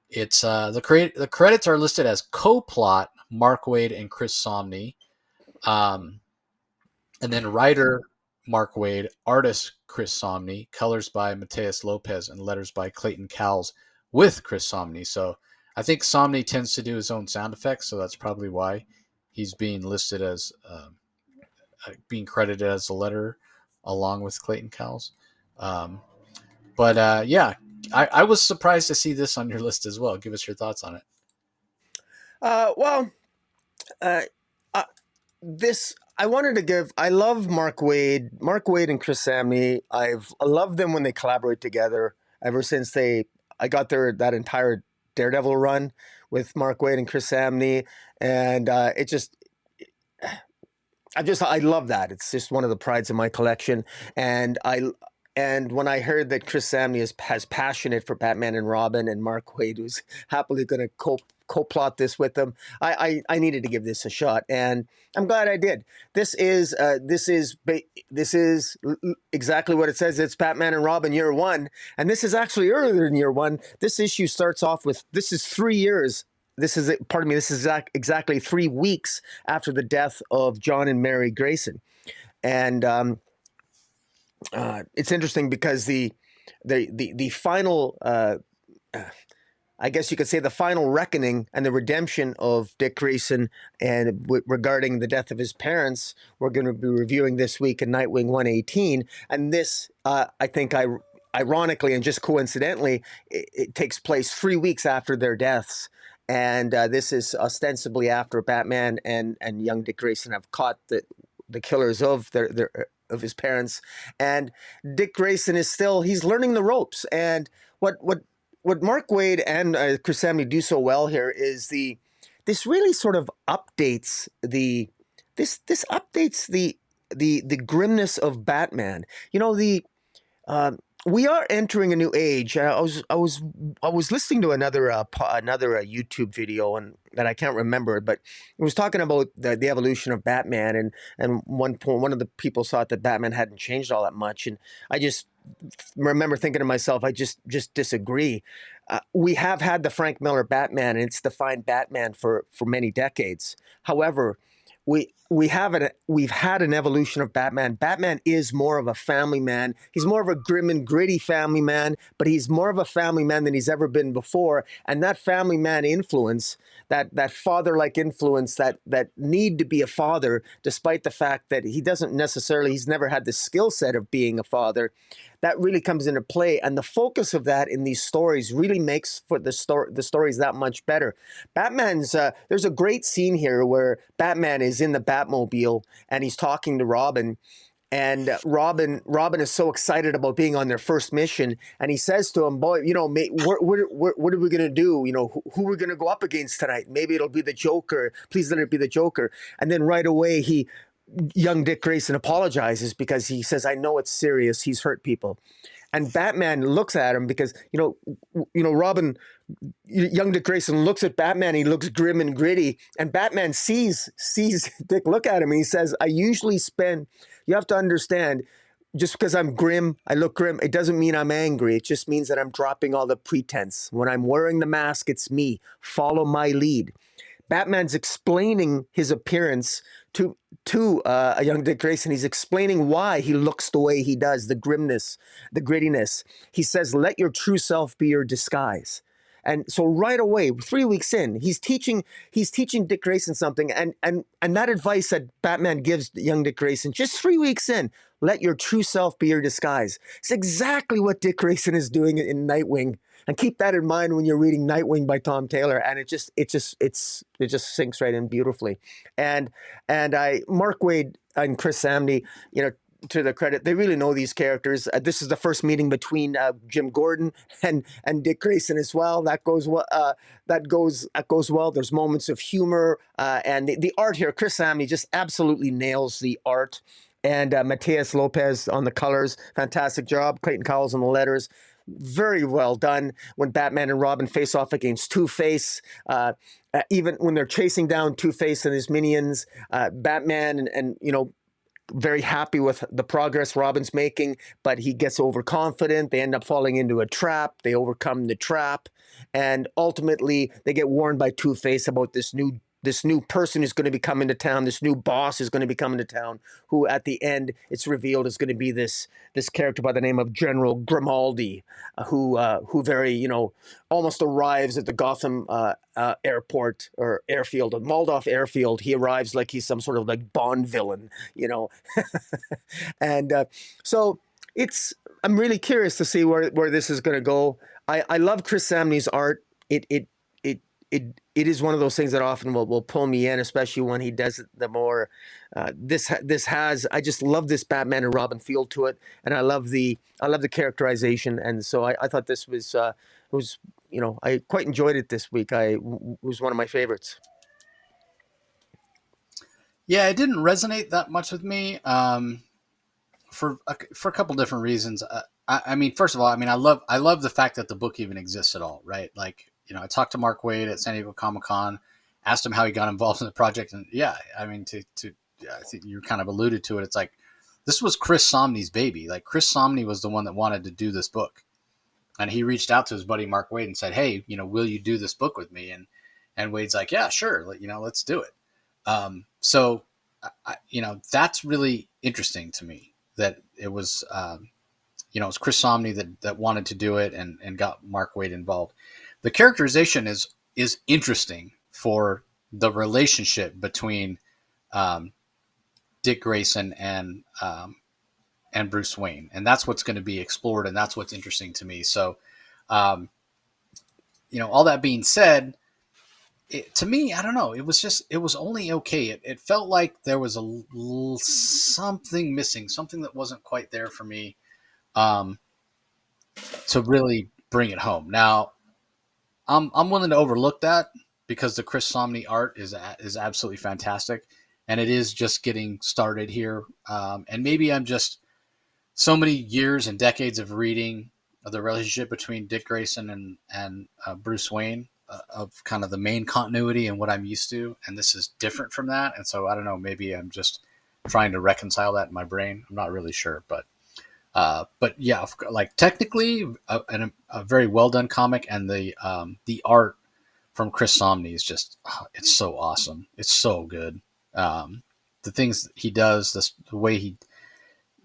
It's the credits are listed as co-plot Mark Waid and Chris Samnee, and then writer Mark Waid, artist Chris Samnee, colors by Mateus Lopez, and letters by Clayton Cowles with Chris Samnee. So I think Samnee tends to do his own sound effects, so that's probably why he's being listed as being credited as a letter along with Clayton Cowles. But yeah, I was surprised to see this on your list as well. Give us your thoughts on it. Well, uh, this I wanted to give. I love Mark Waid and Chris Samnee. I loved them when they collaborate together. Ever since I got that entire Daredevil run with Mark Waid and Chris Samnee, and I love that. It's just one of the prides of my collection, and when I heard that Chris Samnee has passionate for Batman and Robin, and Mark Waid was happily going to co-plot this with them, I needed to give this a shot, and I'm glad I did. This is exactly what it says. It's Batman and Robin Year One, and this is actually earlier than Year One. This issue starts off with, this is 3 years. This is exactly 3 weeks after the death of John and Mary Grayson, and it's interesting because the final, I guess you could say, the final reckoning and the redemption of Dick Grayson, and regarding the death of his parents, we're going to be reviewing this week in Nightwing 118. And this, I think, ironically and just coincidentally, it takes place 3 weeks after their deaths. And this is ostensibly after Batman and young Dick Grayson have caught the killers of of his parents, and Dick Grayson is he's learning the ropes. And what Mark Waid and Chris Samnee do so well here is this really sort of updates the grimness of Batman. You know, we are entering a new age. I was listening to another YouTube video, and that I can't remember, but it was talking about the evolution of Batman, and one of the people thought that Batman hadn't changed all that much, and I just remember thinking to myself, I just disagree. We have had the Frank Miller Batman, and it's defined Batman for many decades. However, we've had an evolution of Batman. Batman is more of a family man. He's more of a grim and gritty family man, but he's more of a family man than he's ever been before. And that family man influence, that father-like influence, that need to be a father, despite the fact that he's never had the skill set of being a father, that really comes into play. And the focus of that in these stories really makes for the stories that much better. There's a great scene here where Batman is in the Batmobile and he's talking to Robin, and Robin is so excited about being on their first mission, and he says to him, "Boy, you know, mate, what are we gonna do? You know, who we're gonna go up against tonight? Maybe it'll be the Joker. Please let it be the Joker." And then right away young Dick Grayson apologizes because he says, "I know it's serious. He's hurt people." And Batman looks at him because, Robin, young Dick Grayson looks at Batman. He looks grim and gritty. And Batman sees Dick look at him, and he says, you have to understand, just because I look grim, it doesn't mean I'm angry. It just means that I'm dropping all the pretense. When I'm wearing the mask, it's me. Follow my lead. Batman's explaining his appearance to a young Dick Grayson. He's explaining why he looks the way he does, the grimness, the grittiness. He says, "Let your true self be your disguise." And so right away, 3 weeks in, he's teaching Dick Grayson something. And that advice that Batman gives young Dick Grayson just 3 weeks in, let your true self be your disguise. It's exactly what Dick Grayson is doing in Nightwing. And keep that in mind when you're reading Nightwing by Tom Taylor. And it just sinks right in beautifully. And Mark Waid and Chris Samnee, to their credit, they really know these characters. This is the first meeting between Jim Gordon and Dick Grayson as well. That goes well. That goes well. There's moments of humor, and the art here. Chris Samnee just absolutely nails the art, and Mateus Lopez on the colors, fantastic job. Clayton Cowles on the letters. very well done when Batman and Robin face off against Two-Face. Even when they're chasing down Two-Face and his minions, Batman and very happy with the progress Robin's making, but he gets overconfident. They end up falling into a trap. They overcome the trap, and ultimately they get warned by Two-Face about this new person who's going to be coming to town. This new boss is going to be coming to town, who at the end it's revealed is going to be this character by the name of General Grimaldi, who very almost arrives at the Gotham airport or airfield, Moldoff airfield. He arrives like he's some sort of like Bond villain, you know. And so it's I'm really curious to see where this is going to go. I love Chris Samnee's art. It is one of those things that often will pull me in, especially when he does it the more. This has I just love this Batman and Robin feel to it, and I love the characterization, and so I thought this was I quite enjoyed it this week. It was one of my favorites. Yeah, it didn't resonate that much with me for a couple different reasons. I mean, first of all, I mean, I love the fact that the book even exists at all, right? Like, I talked to Mark Waid at San Diego Comic Con, asked him how he got involved in the project, and yeah, I mean, I think you kind of alluded to it. It's like this was Chris Somney's baby. Like Chris Somney was the one that wanted to do this book, and he reached out to his buddy Mark Waid and said, "Hey, will you do this book with me?" And Wade's like, "Yeah, sure. Let's do it." So, that's really interesting to me that it was, it was Chris Somney that wanted to do it and got Mark Waid involved. The characterization is interesting for the relationship between um, Dick Grayson and Bruce Wayne, and that's what's going to be explored, and that's what's interesting to me. So, um, all that being said, to me, I don't know. It was only okay. It felt like there was something missing, something that wasn't quite there for me um, to really bring it home. Now, I'm willing to overlook that because the Chris Somney art is absolutely fantastic, and it is just getting started here. And maybe I'm just so many years and decades of reading of the relationship between Dick Grayson and Bruce Wayne of kind of the main continuity and what I'm used to, and this is different from that. And so I don't know. Maybe I'm just trying to reconcile that in my brain. I'm not really sure, but yeah, like technically a very well done comic, and the art from Chris Somney is just it's so awesome. It's so good. The things he does, the way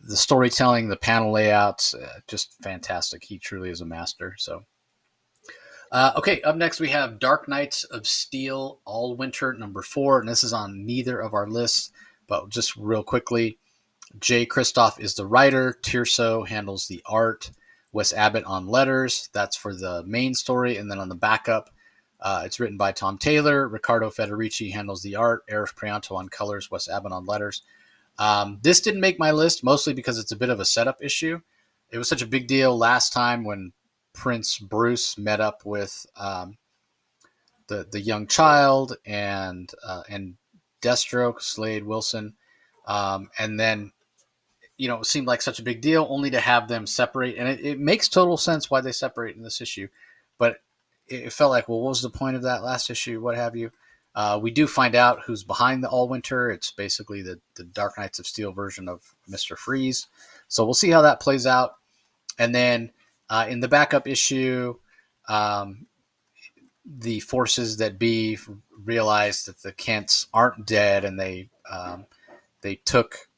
the storytelling, the panel layouts, just fantastic. He truly is a master. So, okay, up next we have Dark Knights of Steel, Allwinter #4, and this is on neither of our lists, but just real quickly, Jay Kristoff is the writer. Tirso handles the art. Wes Abbott on letters. That's for the main story, and then on the backup, it's written by Tom Taylor. Riccardo Federici handles the art. Arif Prianto on colors. Wes Abbott on letters. This didn't make my list, mostly because it's a bit of a setup issue. It was such a big deal last time when Prince Bruce met up with the young child and Deathstroke, Slade Wilson, and then it seemed like such a big deal only to have them separate, and it makes total sense why they separate in this issue, but it felt like, well, what was the point of that last issue? What have you? We do find out who's behind the Allwinter. It's basically the Dark Knights of Steel version of Mr. Freeze. So we'll see how that plays out. And then in the backup issue, um, the forces that be realize that the Kents aren't dead, and they took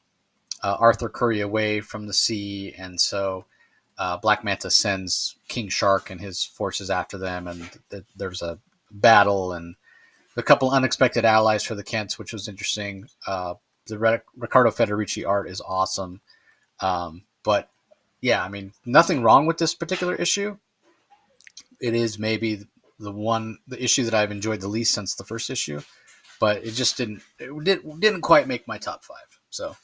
Arthur Curry away from the sea, and so Black Manta sends King Shark and his forces after them, and there's a battle and a couple unexpected allies for the Kents, which was interesting. The Riccardo Federici art is awesome, but yeah, I mean, nothing wrong with this particular issue. It is maybe the issue that I've enjoyed the least since the first issue, but it didn't quite make my top five. So,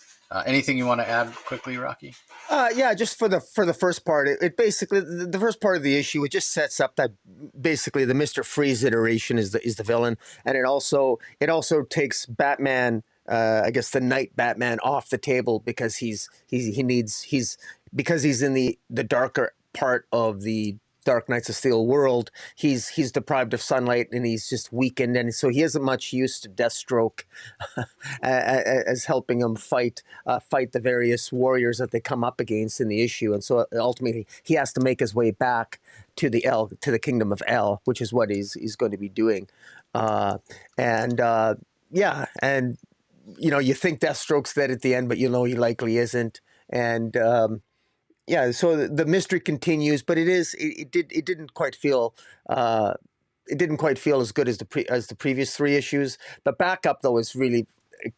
anything you want to add quickly, Rocky? Yeah, just for the first part, it basically the first part of the issue, it just sets up that basically the Mister Freeze iteration is the villain, and it also takes Batman, I guess the Night Batman, off the table because he's in the darker part of the Dark Knights of Steel world, he's deprived of sunlight and he's just weakened, and so he isn't much use to Deathstroke as helping him fight the various warriors that they come up against in the issue. And so ultimately, he has to make his way back to the kingdom of El, which is what he's going to be doing. And you think Deathstroke's dead at the end, but he likely isn't. And so the mystery continues, but it didn't quite feel as good as the previous 3 issues. The backup though it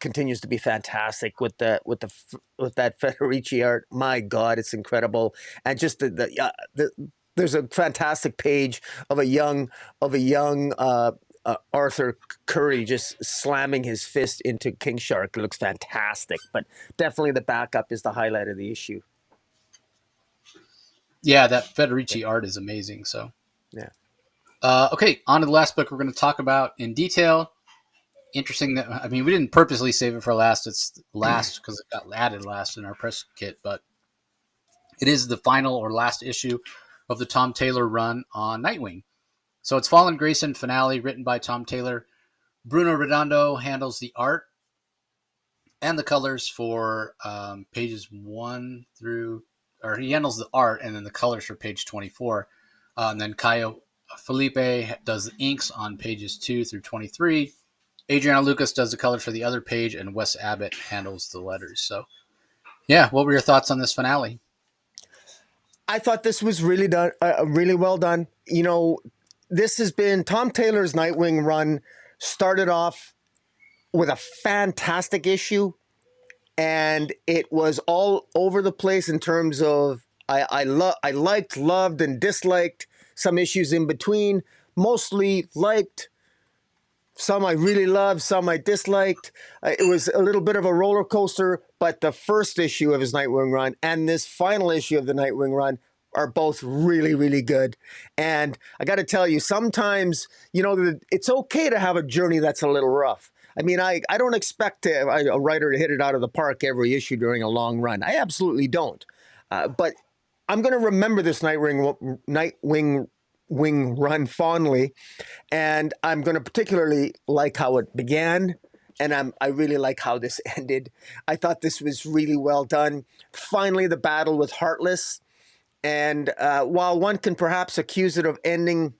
continues to be fantastic with that Federici art. My God, it's incredible, and just there's a fantastic page of a young Arthur Curry just slamming his fist into King Shark. It looks fantastic, but definitely the backup is the highlight of the issue. Yeah, that Federici art is amazing. So, yeah. Okay, on to the last book we're going to talk about in detail. Interesting that we didn't purposely save it for last. It's last because it got added last in our press kit, but it is the final or last issue of the Tom Taylor run on Nightwing. So it's Fallen Grayson finale, written by Tom Taylor. Bruno Redondo handles the art and the colors for pages 1 through, or he handles the art and then the colors for page 24. And then Caio Felipe does the inks on pages 2 through 23. Adriana Lucas does the colors for the other page, and Wes Abbott handles the letters. So, yeah, what were your thoughts on this finale? I thought this was really well done. This has been Tom Taylor's Nightwing run. Started off with a fantastic issue, and it was all over the place in terms of I liked, loved, and disliked some issues in between. Mostly liked. Some I really loved, some I disliked. It was a little bit of a roller coaster, but the first issue of his Nightwing run and this final issue of the Nightwing run are both really, really good. And I got to tell you, sometimes, it's okay to have a journey that's a little rough. I don't expect a writer to hit it out of the park every issue during a long run. I absolutely don't. But I'm going to remember this Nightwing run fondly, and I'm going to particularly like how it began, and I really like how this ended. I thought this was really well done. Finally, the battle with Heartless, and while one can perhaps accuse it of ending,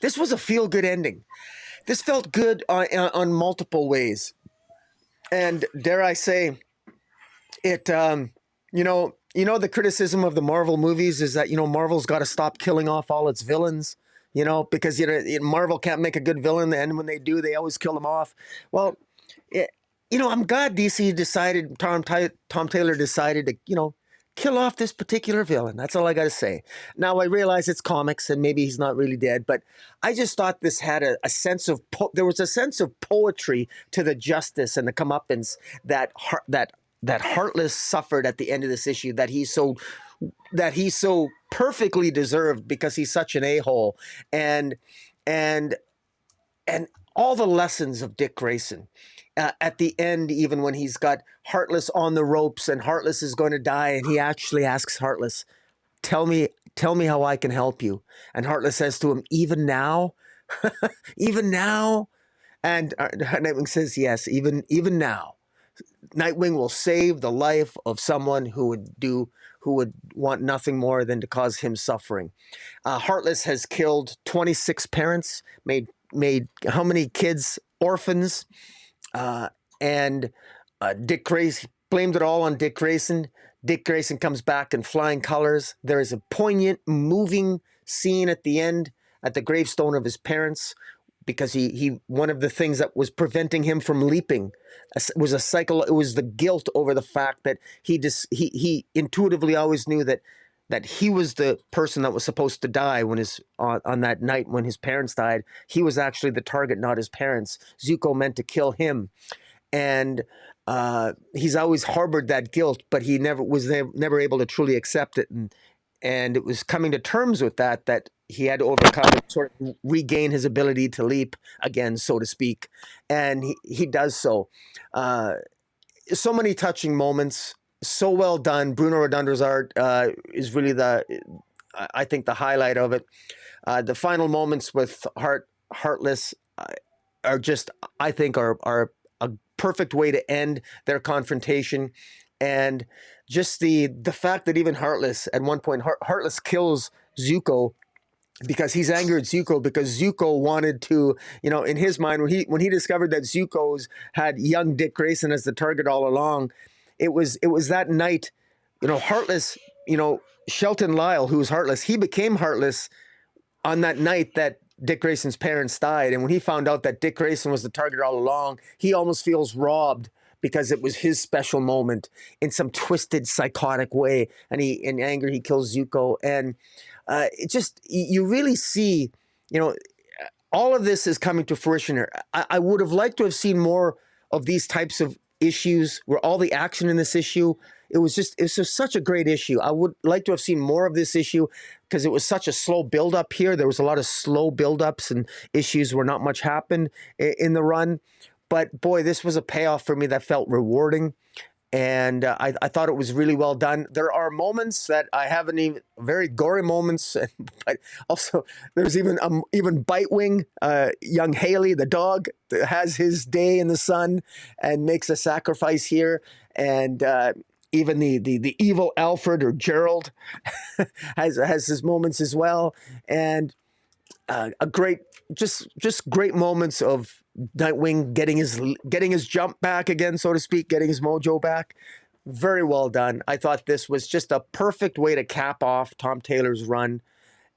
this was a feel-good ending. This felt good on multiple ways, and dare I say, it. The criticism of the Marvel movies is that Marvel's got to stop killing off all its villains. Because Marvel can't make a good villain, and when they do, they always kill them off. Well, I'm glad DC decided, Tom Taylor decided to, kill off this particular villain. That's all I got to say. Now, I realize it's comics, and maybe he's not really dead, but I just thought this had a sense of, there was a sense of poetry to the justice and the comeuppance that Heartless suffered at the end of this issue, that he so perfectly deserved because he's such an a-hole, and all the lessons of Dick Grayson at the end, even when he's got Heartless on the ropes and Heartless is going to die, and he actually asks Heartless, tell me how I can help you. And Heartless says to him, even now? Even now? And Nightwing says, yes, even now. Nightwing will save the life of someone who would want nothing more than to cause him suffering. Heartless has killed 26 parents, made how many kids orphans, and Dick Grayson blamed it all on Dick Grayson. Dick Grayson comes back in flying colors. There is a poignant, moving scene at the end at the gravestone of his parents, because he one of the things that was preventing him from leaping was it was the guilt over the fact that he intuitively always knew that he was the person that was supposed to die on that night when his parents died. He was actually the target, not his parents. Zuko meant to kill him, and he's always harbored that guilt, but he never able to truly accept it, and it was coming to terms with that he had to overcome it, sort of regain his ability to leap again, so to speak. And he does so. So many touching moments, so well done. Bruno Redondo's art is really I think the highlight of it. The final moments with Heartless are just, I think, are a perfect way to end their confrontation, and just the fact that even Heartless at one point, Heartless kills Zuko because he's angry at Zuko because Zuko wanted to, in his mind, when he discovered that Zuko's had young Dick Grayson as the target all along, it was that night, Heartless, Shelton Lyle, who was Heartless, he became Heartless on that night that Dick Grayson's parents died. And when he found out that Dick Grayson was the target all along, he almost feels robbed because it was his special moment in some twisted, psychotic way. And in anger, he kills Zuko. And it just, you really see, you know, all of this is coming to fruition here. I would have liked to have seen more of these types of issues where all the action in this issue, it was just such a great issue. I would like to have seen more of this issue because it was such a slow build-up here. There was a lot of slow build-ups and issues where not much happened in the run. But boy, this was a payoff for me that felt rewarding. And I thought it was really well done. There are moments that I haven't even, very gory moments, but also there's even Bitewing, young Haley, the dog, that has his day in the sun and makes a sacrifice here. And even the evil Alfred or Gerald has his moments as well. And a great, just great moments of Nightwing getting his jump back again, so to speak, getting his mojo back. Very well done. I thought this was just a perfect way to cap off Tom Taylor's run,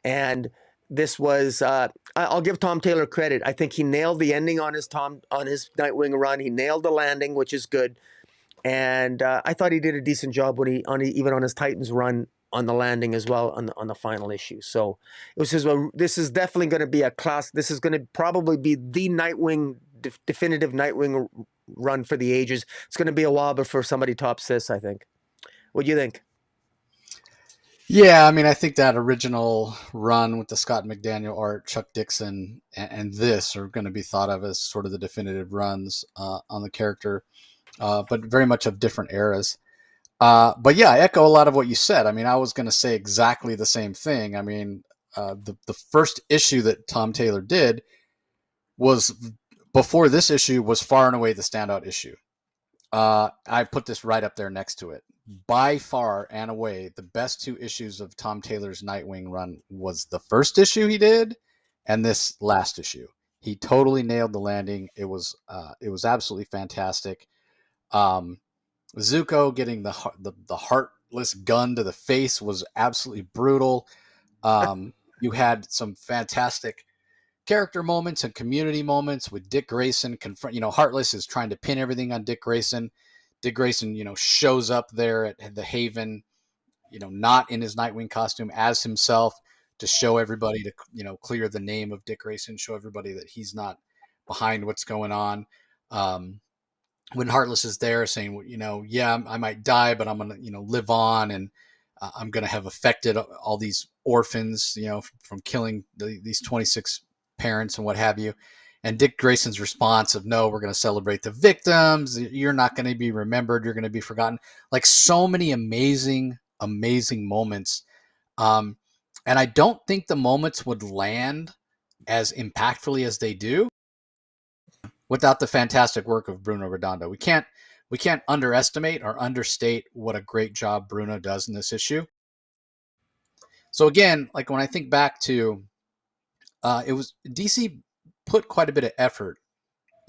and this was. I'll give Tom Taylor credit. I think he nailed the ending on his Nightwing run. He nailed the landing, which is good. And I thought he did a decent job when even on his Titans run on the landing as well on the final issue. So it was just this is definitely going to be a class. This is going to probably be the Nightwing definitive Nightwing run for the ages. It's going to be a while before somebody tops this, I think. What do you think? Yeah, I mean, I think that original run with the Scott McDaniel art, Chuck Dixon, and this are going to be thought of as sort of the definitive runs on the character, but very much of different eras. But yeah, I echo a lot of what you said. I mean, I was going to say exactly the same thing. I mean, the first issue that Tom Taylor did was before this issue was far and away the standout issue. I put this right up there next to it. By far and away, the best two issues of Tom Taylor's Nightwing run was the first issue he did, and this last issue. He totally nailed the landing. It was absolutely fantastic. Um, Zuko getting the heartless gun to the face was absolutely brutal. You had some fantastic character moments and community moments with Dick Grayson Heartless is trying to pin everything on Dick Grayson. Dick Grayson, shows up there at the Haven, not in his Nightwing costume as himself to show everybody to, clear the name of Dick Grayson, show everybody that he's not behind what's going on. When Heartless is there saying, yeah, I might die, but I'm going to, live on, and I'm going to have affected all these orphans, from killing these 26 parents and what have you. And Dick Grayson's response of, no, we're going to celebrate the victims. You're not going to be remembered. You're going to be forgotten. Like, so many amazing, amazing moments. And I don't think the moments would land as impactfully as they do without the fantastic work of Bruno Redondo. We can't underestimate or understate what a great job Bruno does in this issue. So again, like when I think back to it was DC put quite a bit of effort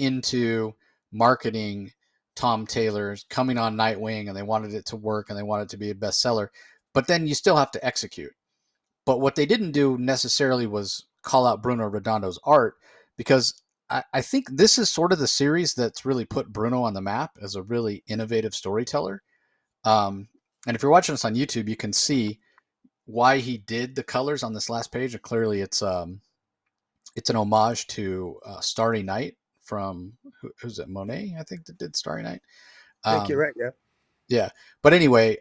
into marketing Tom Taylor's coming on Nightwing, and they wanted it to work and they wanted it to be a bestseller. But then you still have to execute. But what they didn't do necessarily was call out Bruno Redondo's art, because I think this is sort of the series that's really put Bruno on the map as a really innovative storyteller. And if you're watching us on YouTube, you can see why he did the colors on this last page. And clearly, it's an homage to Starry Night from who's it? Monet, I think, that did Starry Night. I think you're Um, right. Yeah. yeah, but anyway,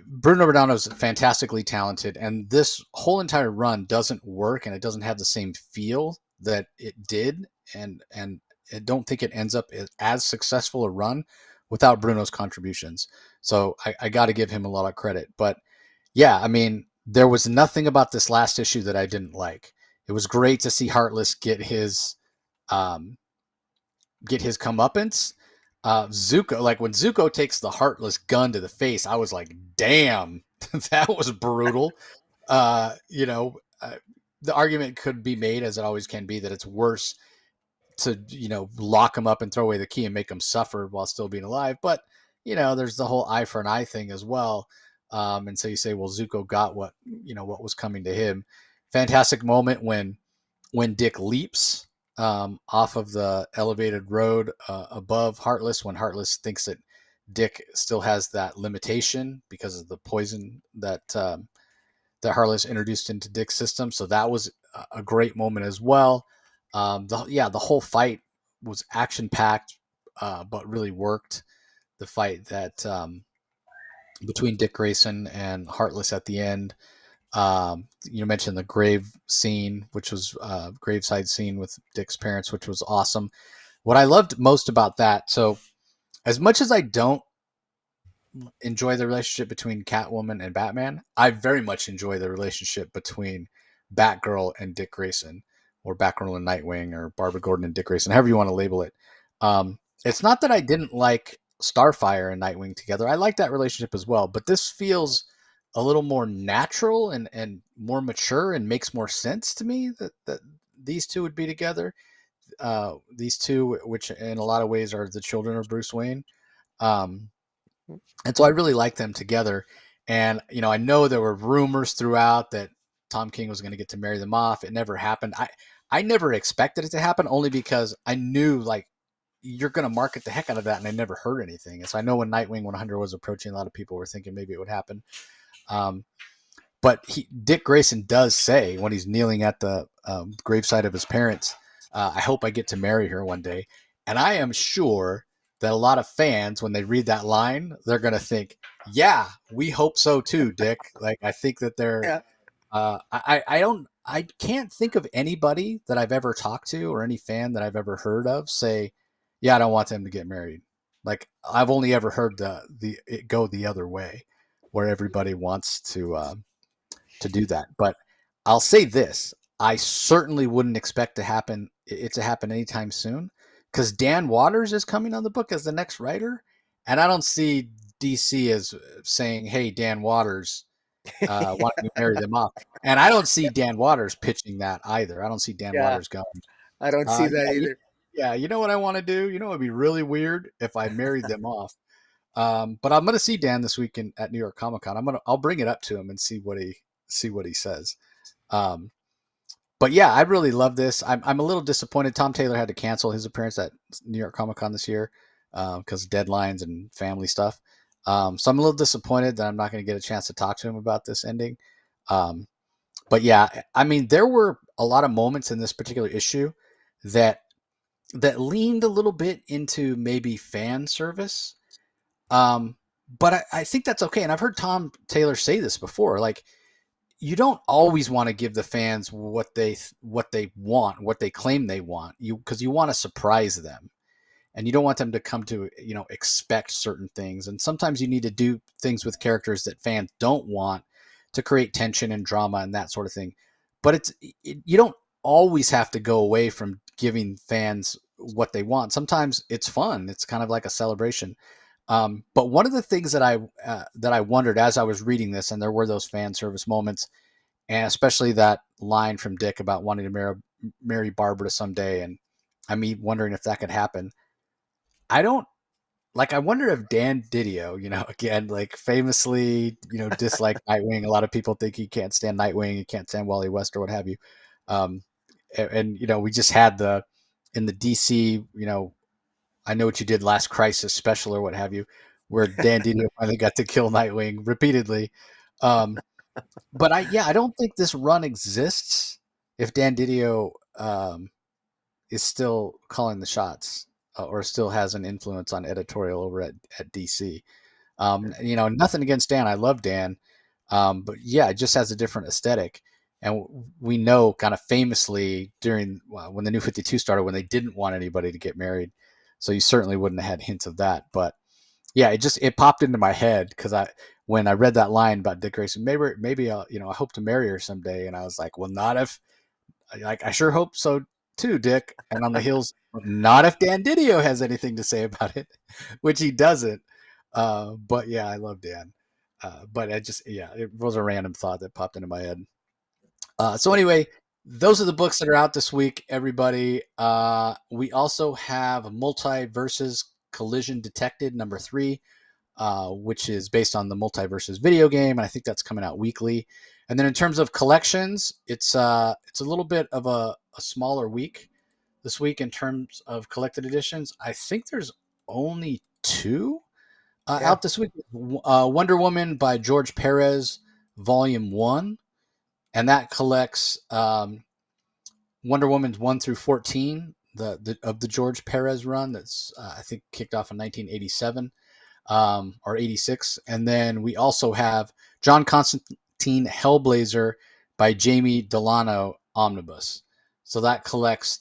Bruno Redondo is fantastically talented, and this whole entire run doesn't work, and it doesn't have the same feel that it did, and I don't think it ends up as successful a run without Bruno's contributions. So I got to give him a lot of credit. But yeah, I mean, there was nothing about this last issue that I didn't like. It was great to see Heartless um, get his comeuppance. Zuko, like when Zuko takes the Heartless gun to the face, I was like, damn, that was brutal. You know, the argument could be made, as it always can be, that it's worse to, lock him up and throw away the key and make him suffer while still being alive. But, there's the whole eye for an eye thing as well. And so you say, well, Zuko got what was coming to him. Fantastic moment when Dick leaps off of the elevated road above Heartless, when Heartless thinks that Dick still has that limitation because of the poison that Heartless introduced into Dick's system. So that was a great moment as well. The whole fight was action packed, but really worked. The fight that between Dick Grayson and Heartless at the end. You mentioned the grave scene, which was graveside scene with Dick's parents, which was awesome. What I loved most about that, so as much as I don't enjoy the relationship between Catwoman and Batman, I very much enjoy the relationship between Batgirl and Dick Grayson, or Batgirl and Nightwing, or Barbara Gordon and Dick Grayson, however you want to label it. It's not that I didn't like Starfire and Nightwing together. I like that relationship as well, but this feels a little more natural and more mature, and makes more sense to me that these two would be together. These two, which in a lot of ways are the children of Bruce Wayne. Um, and so I really like them together. And, I know there were rumors throughout that Tom King was going to get to marry them off. It never happened. I never expected it to happen, only because I knew, like, you're going to market the heck out of that. And I never heard anything. And so I know when Nightwing 100 was approaching, a lot of people were thinking maybe it would happen. But Dick Grayson does say, when he's kneeling at the graveside of his parents, I hope I get to marry her one day. And I am sure that a lot of fans, when they read that line, they're going to think, yeah, we hope so too, Dick. Like, I think that they're, Yeah. I can't think of anybody that I've ever talked to, or any fan that I've ever heard of, say, yeah, I don't want them to get married. Like, I've only ever heard it go the other way, where everybody wants to do that. But I'll say this: I certainly wouldn't expect it to happen anytime soon, because Dan Watters is coming on the book as the next writer, and I don't see DC as saying, "Hey, Dan Watters, why don't you marry them off?" And I don't see Dan Watters pitching that either. I don't see Dan Yeah. Watters going, I don't see that "Yeah, either. yeah, you know what I want to do? It'd be really weird if I married them off." But I'm gonna see Dan this weekend at New York Comic Con. I'll bring it up to him and see what he says. Um, but yeah, I really love this. I'm a little disappointed. Tom Taylor had to cancel his appearance at New York Comic Con this year because of deadlines and family stuff. So I'm a little disappointed that I'm not going to get a chance to talk to him about this ending. Um, but yeah, I mean, there were a lot of moments in this particular issue that leaned a little bit into maybe fan service. But I think that's okay. And I've heard Tom Taylor say this before. Like, you don't always want to give the fans what they want, what they claim they want. Because you want to surprise them, and you don't want them to come to expect certain things. And sometimes you need to do things with characters that fans don't want, to create tension and drama and that sort of thing. But you don't always have to go away from giving fans what they want. Sometimes it's fun. It's kind of like a celebration. But one of the things that I wondered as I was reading this, and there were those fan service moments, and especially that line from Dick about wanting to marry Barbara someday, and me wondering if that could happen. I don't like. I wonder if Dan Didio, again, like, famously, disliked Nightwing. A lot of people think he can't stand Nightwing, he can't stand Wally West or what have you. Um, and we just had in the DC, I Know What You Did Last Crisis special or what have you, where Dan Didio finally got to kill Nightwing repeatedly. Um, but I don't think this run exists if Dan Didio is still calling the shots, or still has an influence on editorial over at DC. Nothing against Dan. I love Dan. But yeah, it just has a different aesthetic. And we know, kind of famously, during when the New 52 started, when they didn't want anybody to get married. So you certainly wouldn't have had hints of that. But yeah, it popped into my head because when I read that line about Dick Grayson, maybe I hope to marry her someday, and I was like, well, not if like I sure hope so too, Dick. And on the heels, not if Dan Didio has anything to say about it, which he doesn't. But yeah, I love Dan. But it was a random thought that popped into my head. So anyway, those are the books that are out this week, everybody. We also have Multiversus Collision Detected number 3, which is based on the Multiversus video game, and I think that's coming out weekly. And then in terms of collections, it's a little bit of a smaller week this week in terms of collected editions. I think there's only 2 Yeah. out this week. Wonder Woman by George Perez, Volume 1, and that collects Wonder Woman's 1 through 14, of the George Perez run. That's I think kicked off in 1987 or 86. And then we also have John Constantine Hellblazer by Jamie Delano Omnibus. So that collects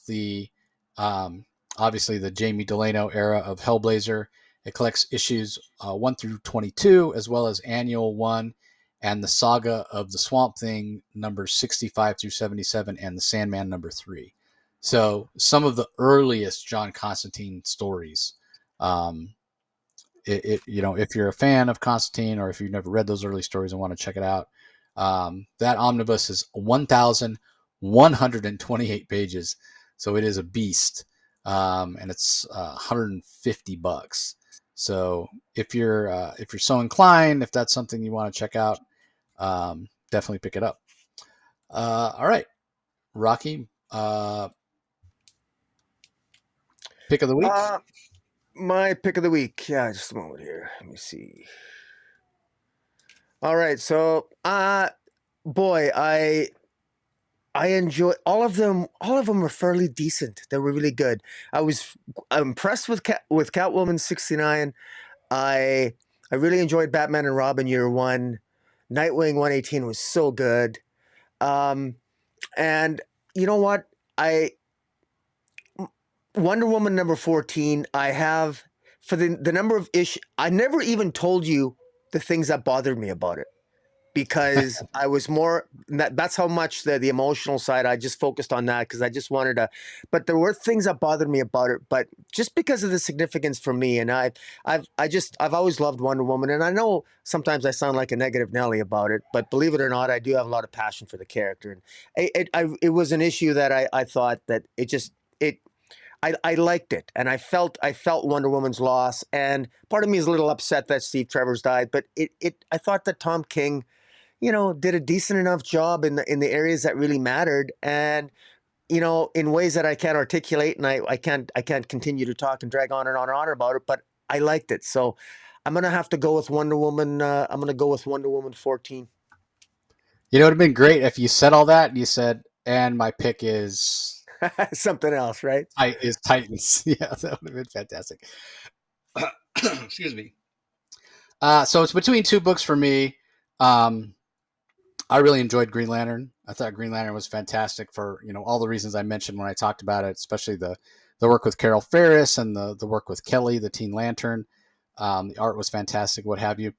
um, obviously the Jamie Delano era of Hellblazer. It collects issues 1 through 22, as well as Annual 1 and the Saga of the Swamp Thing numbers 65 through 77 and the Sandman number 3. So some of the earliest John Constantine stories. If you're a fan of Constantine or if you've never read those early stories and want to check it out, that omnibus is 1,128 pages, so it is a beast, and it's $150. So if you're so inclined, if that's something you want to check out, definitely pick it up. All right, Rocky, pick of the week. My pick of the week. Yeah, just a moment here. Let me see. All right, so boy, I enjoy all of them. All of them were fairly decent. They were really good. I was impressed with Catwoman 69. I I really enjoyed Batman and Robin Year One. Nightwing 118 was so good. Um, and you know what? I Wonder Woman number 14. I have for the number of ish. I never even told you the things that bothered me about it because I was more that's how much the emotional side I just focused on that because I just wanted to, but there were things that bothered me about it, but just because of the significance for me. And I've always loved Wonder Woman, and I know sometimes I sound like a negative Nelly about it, but believe it or not, I do have a lot of passion for the character. And it was an issue that I thought that I liked it, and I felt Wonder Woman's loss, and part of me is a little upset that Steve Trevor's died, but I thought that Tom King, did a decent enough job in the areas that really mattered, and in ways that I can't articulate, and I can't continue to talk and drag on and on and on about it, but I liked it, so I'm gonna have to go with Wonder Woman. I'm gonna go with Wonder Woman 14. It would have been great if you said all that and you said, and my pick is Something else, right? Titans. Yeah, that would have been fantastic. Excuse me. So it's between 2 books for me. Um, I really enjoyed Green Lantern. I thought Green Lantern was fantastic for all the reasons I mentioned when I talked about it, especially the work with Carol Ferris and the work with Kelly, the Teen Lantern. The art was fantastic, what have you.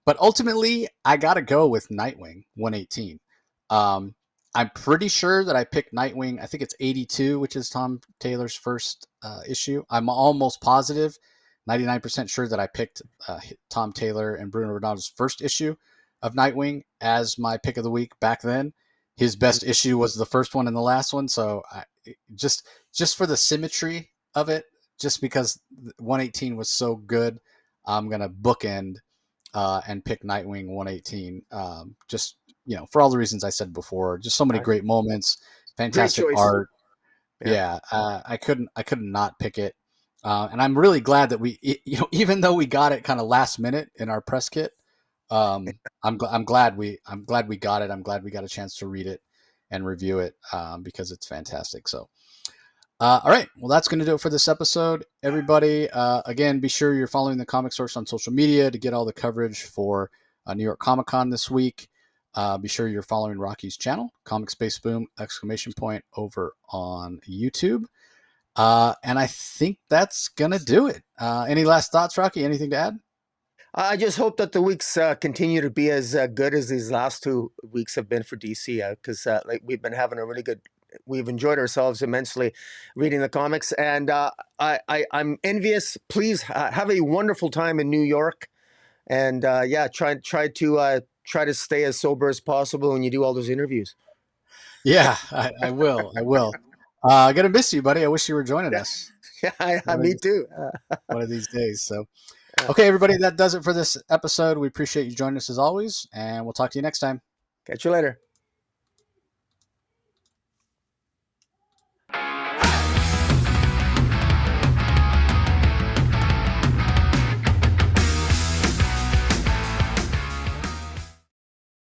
But ultimately, I got to go with Nightwing 118. Um, I'm pretty sure that I picked Nightwing. I think it's 82, which is Tom Taylor's first issue. I'm almost positive, 99% sure that I picked Tom Taylor and Bruno Redondo's first issue of Nightwing as my pick of the week back then. His best issue was the first one and the last one, so just for the symmetry of it, just because 118 was so good, I'm gonna bookend and pick Nightwing 118. Just for all the reasons I said before, just so many great moments, Great fantastic choice. art. Yeah. Yeah, I couldn't not pick it, and I'm really glad that even though we got it kind of last minute in our press kit, I'm glad we got it. I'm glad we got a chance to read it and review it because it's fantastic. So, all right, well, that's going to do it for this episode, everybody. Again, be sure you're following the Comic Source on social media to get all the coverage for New York Comic Con this week. Be sure you're following Rocky's channel, Comic Space Boom ! Over on YouTube. And I think that's gonna do it. Any last thoughts, Rocky? Anything to add? I just hope that the weeks continue to be as good as these last 2 weeks have been for DC, because like we've been having a really good. We've enjoyed ourselves immensely reading the comics, and I'm envious. Please have a wonderful time in New York, and yeah, try to stay as sober as possible when you do all those interviews. Yeah, I will. I will. Gonna miss you, buddy. I wish you were joining Yeah, us yeah, one of me these too. one of these days. So, Uh, okay, everybody, that does it for this episode. We appreciate you joining us as always, and we'll talk to you next time. Catch you later.